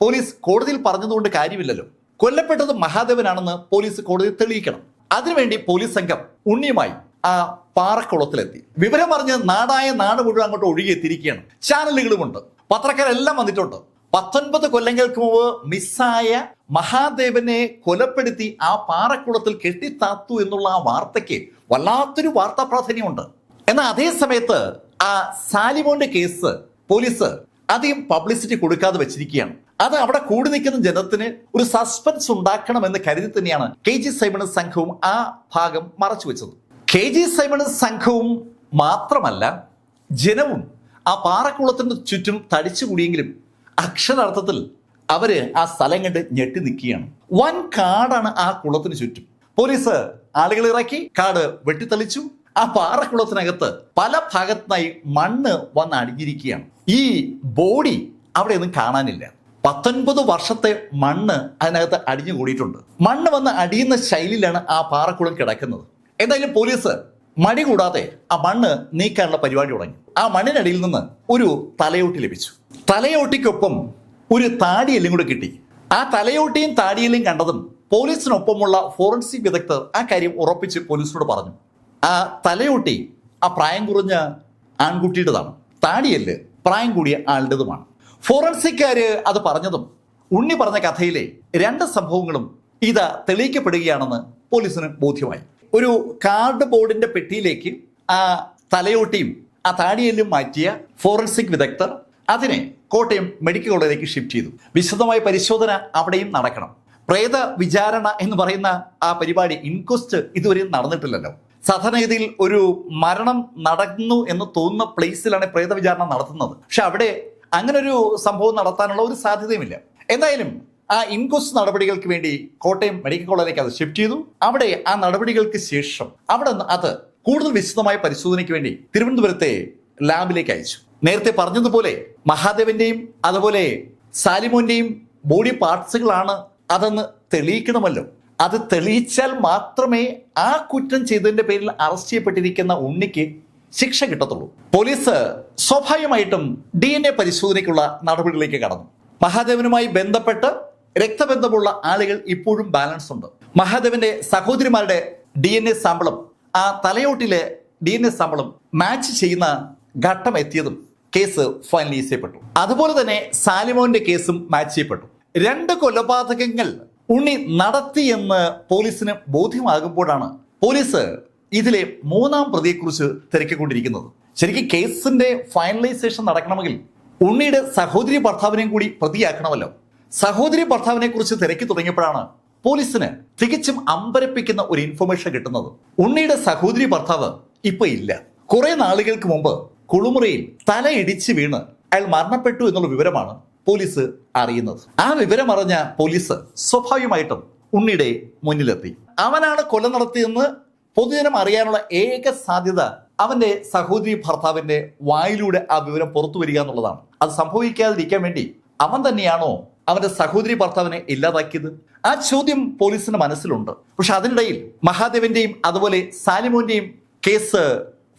Speaker 1: പോലീസ് കോടതിയിൽ പറഞ്ഞതുകൊണ്ട് കാര്യമില്ലല്ലോ. കൊല്ലപ്പെട്ടത് മഹാദേവനാണെന്ന് പോലീസ് കോടതിയിൽ തെളിയിക്കണം. അതിനുവേണ്ടി പോലീസ് സംഘം ഉണ്ണിയുമായി ആ പാറക്കുളത്തിലെത്തി. വിവരം അറിഞ്ഞ് നാടായ നാട് മുഴുവൻ അങ്ങോട്ട് ഒഴുകിയെത്തിയിരിക്കുകയാണ്. ചാനലുകളുമുണ്ട്, പത്രക്കാരെല്ലാം വന്നിട്ടുണ്ട്. 19 കൊല്ലങ്ങൾക്ക് മുമ്പ് മിസ്സായ മഹാദേവനെ കൊലപ്പെടുത്തി ആ പാറക്കുളത്തിൽ കെട്ടിത്താത്തു എന്നുള്ള ആ വാർത്തയ്ക്ക് വല്ലാത്തൊരു വാർത്താ പ്രാധാന്യമുണ്ട്. എന്നാൽ അതേ സമയത്ത് ആ സാലിമോന്റെ കേസ് പോലീസ് അധികം പബ്ലിസിറ്റി കൊടുക്കാതെ വെച്ചിരിക്കുകയാണ്. അത് അവിടെ കൂടി നിൽക്കുന്ന ജനത്തിന് ഒരു സസ്പെൻസ് ഉണ്ടാക്കണമെന്ന് കരുതി തന്നെയാണ് KG സൈമണും സംഘവും ആ ഭാഗം മറച്ചു വെച്ചത്. KG സൈമണും സംഘവും മാത്രമല്ല, ജനവും ആ പാറക്കുളത്തിന് ചുറ്റും തടിച്ചുകൂടിയെങ്കിലും അക്ഷരാർത്ഥത്തിൽ അവര് ആ സ്ഥലം കണ്ട് ഞെട്ടി നിൽക്കുകയാണ്. വൻ കാടാണ് ആ കുളത്തിന് ചുറ്റും. പോലീസ് ആളുകൾ ഇറക്കി കാട് വെട്ടിത്തെളിച്ചു. ആ പാറക്കുളത്തിനകത്ത് പല ഭാഗത്തായി മണ്ണ് വന്ന് അടിഞ്ഞിരിക്കുകയാണ്. ഈ ബോഡി അവിടെ ഒന്നും കാണാനില്ല. 19 വർഷത്തെ മണ്ണ് അതിനകത്ത് അടിഞ്ഞു കൂടിയിട്ടുണ്ട്. മണ്ണ് വന്ന് അടിയുന്ന ശൈലിയിലാണ് ആ പാറക്കുളം കിടക്കുന്നത്. എന്തായാലും പോലീസ് മടി കൂടാതെ ആ മണ്ണ് നീക്കാനുള്ള പരിപാടി തുടങ്ങി. ആ മണ്ണിനടിയിൽ നിന്ന് ഒരു തലയോട്ടി ലഭിച്ചു. തലയോട്ടിക്കൊപ്പം ഒരു താടിയെല്ലും കൂടെ കിട്ടി. ആ തലയോട്ടിയും താടിയെല്ലും കണ്ടതും പോലീസിനൊപ്പമുള്ള ഫോറൻസിക് വിദഗ്ധർ ആ കാര്യം ഉറപ്പിച്ച് പോലീസിനോട് പറഞ്ഞു. ആ തലയോട്ടി ആ പ്രായം കുറഞ്ഞ ആൺകുട്ടിയുടേതാണ്, താടിയെല്ല് പ്രായം കൂടിയ ആളുടേതുമാണ്. ഫോറൻസിക്കാര് അത് പറഞ്ഞതും ഉണ്ണി പറഞ്ഞ കഥയിലെ 2 സംഭവങ്ങളും ഇത് തെളിയിക്കപ്പെടുകയാണെന്ന് പോലീസിന് ബോധ്യമായി. ഒരു കാർഡ് ബോർഡിന്റെ പെട്ടിയിലേക്ക് ആ തലയോട്ടിയും ആ താടിയെല്ലും മാറ്റിയ ഫോറൻസിക് വിദഗ്ധർ അതിനെ കോട്ടയം മെഡിക്കൽ കോളേജിലേക്ക് ഷിഫ്റ്റ് ചെയ്തു. വിശദമായ പരിശോധന അവിടെയും നടക്കണം. പ്രേത വിചാരണ എന്ന് പറയുന്ന ആ പരിപാടി, ഇൻക്വസ്റ്റ് ഇതുവരെയും നടന്നിട്ടില്ലല്ലോ. സാധാരണഗതിയിൽ ഒരു മരണം നടന്നു എന്ന് തോന്നുന്ന പ്ലേസിലാണ് പ്രേത വിചാരണ നടത്തുന്നത്. പക്ഷെ അവിടെ അങ്ങനെ ഒരു സംഭവം നടത്താനുള്ള ഒരു സാധ്യതയുമില്ല. എന്തായാലും ആ ഇൻക്വസ്റ്റ് നടപടികൾക്ക് വേണ്ടി കോട്ടയം മെഡിക്കൽ കോളേജിലേക്ക് അത് ഷിഫ്റ്റ് ചെയ്തു. അവിടെ ആ നടപടികൾക്ക് ശേഷം അവിടെ അത് കൂടുതൽ വിശദമായ പരിശോധനയ്ക്ക് വേണ്ടി തിരുവനന്തപുരത്തെ ലാബിലേക്ക് അയച്ചു. നേരത്തെ പറഞ്ഞതുപോലെ മഹാദേവന്റെയും അതുപോലെ സാലിമോന്റെയും ബോഡി പാർട്സുകളാണ് അതെന്ന് തെളിയിക്കണമല്ലോ. അത് തെളിയിച്ചാൽ മാത്രമേ ആ കുറ്റം ചെയ്തതിന്റെ പേരിൽ അറസ്റ്റ് ചെയ്യപ്പെട്ടിരിക്കുന്ന ഉണ്ണിക്ക് ശിക്ഷ കിട്ടത്തുള്ളൂ. പോലീസ് സ്വാഭാവികമായിട്ടും DNA പരിശോധനയ്ക്കുള്ള നടപടികളിലേക്ക് കടന്നു. മഹാദേവനുമായി ബന്ധപ്പെട്ട് രക്തബന്ധമുള്ള ആളുകൾ ഇപ്പോഴും ബാലൻസ് ഉണ്ട്. മഹാദേവന്റെ സഹോദരിമാരുടെ DNA സാമ്പിളും ആ തലയോട്ടിലെ DNA സാമ്പിളും മാച്ച് ചെയ്യുന്ന ഘട്ടം എത്തിയതും കേസ് ഫൈനലൈസ് ചെയ്യപ്പെട്ടു. അതുപോലെ തന്നെ സാലിമോന്റെ കേസും മാച്ച് ചെയ്യപ്പെട്ടു. 2 കൊലപാതകങ്ങൾ ഉണ്ണി നടത്തിയെന്ന് പോലീസിന് ബോധ്യമാകുമ്പോഴാണ് പോലീസ് ഇതിലെ 3ാം പ്രതിയെക്കുറിച്ച് തിരക്കിക്കൊണ്ടിരിക്കുന്നത്. ശരിക്കും കേസിന്റെ ഫൈനലൈസേഷൻ നടക്കണമെങ്കിൽ ഉണ്ണിയുടെ സഹോദരി ഭർത്താവിനെയും കൂടി പ്രതിയാക്കണമല്ലോ. സഹോദരി ഭർത്താവിനെ കുറിച്ച് തിരക്കി തുടങ്ങിയപ്പോഴാണ് പോലീസിന് തികച്ചും അമ്പരപ്പിക്കുന്ന ഒരു ഇൻഫർമേഷൻ കിട്ടുന്നത്. ഉണ്ണിയുടെ സഹോദരി ഭർത്താവ് ഇപ്പൊ ഇല്ല. കുറെ നാളുകൾക്ക് മുമ്പ് കുളിമുറിയിൽ തല ഇടിച്ച് വീണ് അയാൾ മരണപ്പെട്ടു എന്നുള്ള വിവരമാണ് പോലീസ് അറിയുന്നത്. ആ വിവരം അറിഞ്ഞ പോലീസ് സ്വാഭാവികമായിട്ടും ഉണ്ണിയുടെ മുന്നിലെത്തി. അവനാണ് കൊല നടത്തിയെന്ന് പൊതുജനം അറിയാനുള്ള ഏക സാധ്യത അവന്റെ സഹോദരി ഭർത്താവിന്റെ വായിലൂടെ ആ വിവരം പുറത്തു വരിക എന്നുള്ളതാണ്. അത് സംഭവിക്കാതിരിക്കാൻ വേണ്ടി അവൻ തന്നെയാണോ അവന്റെ സഹോദരി ഭർത്താവിനെ ഇല്ലാതാക്കിയത്? ആ ചോദ്യം പോലീസിന്റെ മനസ്സിലുണ്ട്. പക്ഷെ അതിനിടയിൽ മഹാദേവന്റെയും അതുപോലെ സാലിമോന്റെയും കേസ്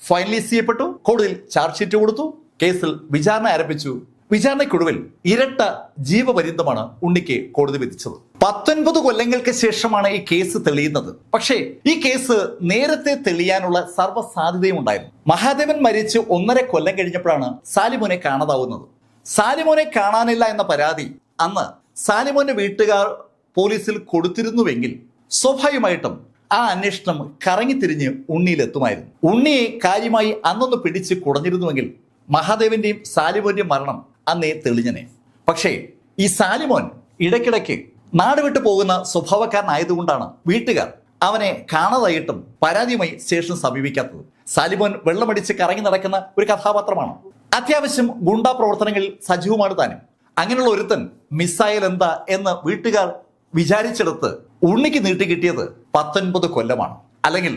Speaker 1: ഫൈനലൈസ് ചെയ്യപ്പെട്ടു. കോടതിയിൽ ചാർജ് ഷീറ്റ് കൊടുത്തു. കേസിൽ വിചാരണ ആരംഭിച്ചു. വിചാരണയ്ക്കൊടുവിൽ ഇരട്ട ജീവപര്യന്തമാണ് ഉണ്ണിക്ക് കോടതി വിധിച്ചത്. 19 കൊല്ലങ്ങൾക്ക് ശേഷമാണ് ഈ കേസ് തെളിയുന്നത്. പക്ഷേ ഈ കേസ് നേരത്തെ തെളിയാനുള്ള സർവ്വ സാധ്യതയും ഉണ്ടായിരുന്നു. മഹാദേവൻ മരിച്ച് 1.5 കൊല്ലം കഴിഞ്ഞപ്പോഴാണ് സാലിമോനെ കാണാതാവുന്നത്. സാലിമോനെ കാണാനില്ല എന്ന പരാതി അന്ന് സാലിമോന്റെ വീട്ടുകാർ പോലീസിൽ കൊടുത്തിരുന്നുവെങ്കിൽ സ്വാഭാവികമായിട്ടും ആ അന്വേഷണം കറങ്ങിത്തിരിഞ്ഞ് ഉണ്ണിയിലെത്തുമായിരുന്നു. ഉണ്ണിയെ കാര്യമായി അന്നൊന്ന് പിടിച്ച് കുടഞ്ഞിരുന്നുവെങ്കിൽ മഹാദേവന്റെയും സാലിമോന്റെയും മരണം അന്നേ തെളിഞ്ഞനെ. പക്ഷേ ഈ സാലിമോൻ ഇടയ്ക്കിടയ്ക്ക് നാട് വിട്ടു പോകുന്ന സ്വഭാവക്കാരനായതുകൊണ്ടാണ് വീട്ടുകാർ അവനെ കാണാതായിട്ടും പരാതിയുമായി സ്റ്റേഷൻ സമീപിക്കാത്തത്. സാലിമോൻ വെള്ളമടിച്ച് കറങ്ങി നടക്കുന്ന ഒരു കഥാപാത്രമാണ്. അത്യാവശ്യം ഗുണ്ടാ പ്രവർത്തനങ്ങളിൽ സജീവമാണ് താനും. അങ്ങനെയുള്ള ഒരുത്തൻ മിസ്സായാൽ എന്താ എന്ന് വീട്ടുകാർ വിചാരിച്ചെടുത്ത് ഉണ്ണിക്ക് നീട്ടിക്കിട്ടിയത് 19 കൊല്ലമാണ്. അല്ലെങ്കിൽ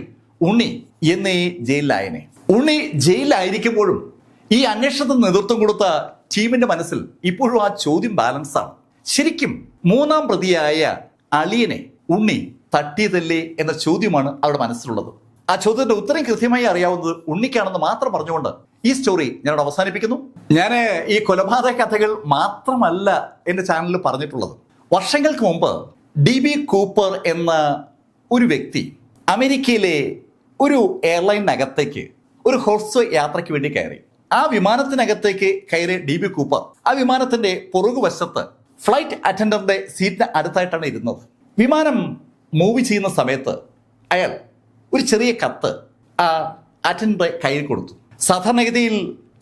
Speaker 1: ഉണ്ണി എന്നേ ജയിലിലായനെ. ഉണ്ണി ജയിലിലായിരിക്കുമ്പോഴും ഈ അന്വേഷണത്തിന് നേതൃത്വം കൊടുത്ത ടീമിന്റെ മനസ്സിൽ ഇപ്പോഴും ആ ചോദ്യം ബാലൻസ് ആണ്. ശരിക്കും 3-ാം പ്രതിയായ അളിയനെ ഉണ്ണി തട്ടിയതല്ലേ എന്ന ചോദ്യമാണ് അവരുടെ മനസ്സിലുള്ളത്. ആ ചോദ്യത്തിന്റെ ഉത്തരം കൃത്യമായി അറിയാവുന്നത് ഉണ്ണിക്കാണെന്ന് മാത്രം പറഞ്ഞുകൊണ്ട് ഈ സ്റ്റോറി ഞാനോട് അവസാനിപ്പിക്കുന്നു. ഞാൻ ഈ കൊലപാതക കഥകൾ മാത്രമല്ല എന്റെ ചാനലിൽ പറഞ്ഞിട്ടുള്ളത്. വർഷങ്ങൾക്ക് മുമ്പ് DB കൂപ്പർ എന്ന ഒരു വ്യക്തി അമേരിക്കയിലെ ഒരു എയർലൈനകത്തേക്ക് ഒരു ഹോർസ് യാത്രയ്ക്ക് വേണ്ടി കയറി. ആ വിമാനത്തിനകത്തേക്ക് കയറിയ DB കൂപ്പർ ആ വിമാനത്തിന്റെ പുറകുവശത്ത് ഫ്ലൈറ്റ് അറ്റൻഡറിന്റെ സീറ്റിന് അടുത്തായിട്ടാണ് ഇരുന്നത്. വിമാനം മൂവ് ചെയ്യുന്ന സമയത്ത് അയാൾ ഒരു ചെറിയ കത്ത് ആ അറ്റൻഡറെ കയ്യിൽ കൊടുത്തു. സാധാരണഗതിയിൽ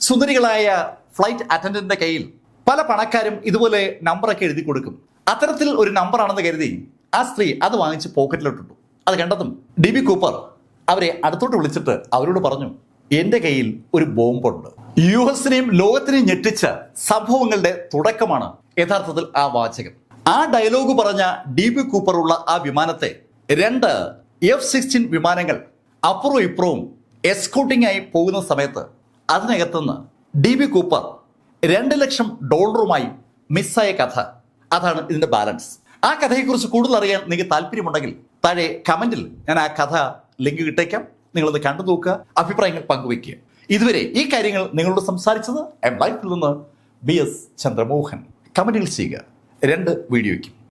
Speaker 1: സുന്ദരികളായ ഫ്ലൈറ്റ് അറ്റൻഡന്റിന്റെ കയ്യിൽ പല പണക്കാരും ഇതുപോലെ നമ്പറൊക്കെ എഴുതി കൊടുക്കും. അത്തരത്തിൽ ഒരു നമ്പർ ആണെന്ന് കരുതി ആ സ്ത്രീ അത് വാങ്ങിച്ച് പോക്കറ്റിലോട്ടിട്ടു. അത് കണ്ടതും DB കൂപ്പർ അവരെ അടുത്തോട്ട് വിളിച്ചിട്ട് അവരോട് പറഞ്ഞു, എന്റെ കയ്യിൽ ഒരു ബോംബുണ്ട്. US-നെയും ലോകത്തിനെയും ഞെട്ടിച്ച സംഭവങ്ങളുടെ തുടക്കമാണ് യഥാർത്ഥത്തിൽ ആ വാചകം. ആ ഡയലോഗ് പറഞ്ഞ DB കൂപ്പറുള്ള ആ വിമാനത്തെ 2 F-16 വിമാനങ്ങൾ അപ്പുറവും ഇപ്പുറവും എസ്കോട്ടിംഗ് ആയി പോകുന്ന സമയത്ത് അതിനകത്തുനിന്ന് DB കൂപ്പർ $2 ലക്ഷം മിസ്സായ കഥ. അതാണ് ഇതിന്റെ ബാലൻസ്. ആ കഥയെക്കുറിച്ച് കൂടുതൽ അറിയാൻ നിങ്ങൾക്ക് താല്പര്യമുണ്ടെങ്കിൽ താഴെ കമന്റിൽ ഞാൻ ആ കഥ ലിങ്ക് ഇട്ടേക്കാം. നിങ്ങളൊന്ന് കണ്ടു നോക്കുക, അഭിപ്രായങ്ങൾ പങ്കുവയ്ക്കുക. ഇതുവരെ ഈ കാര്യങ്ങൾ നിങ്ങളോട് സംസാരിച്ചത് ലൈഫിൽ നിന്ന് BS ചന്ദ്രമോഹൻ. കമന്റിൽ ചെയ്യുക. 2 വീഡിയോയ്ക്കും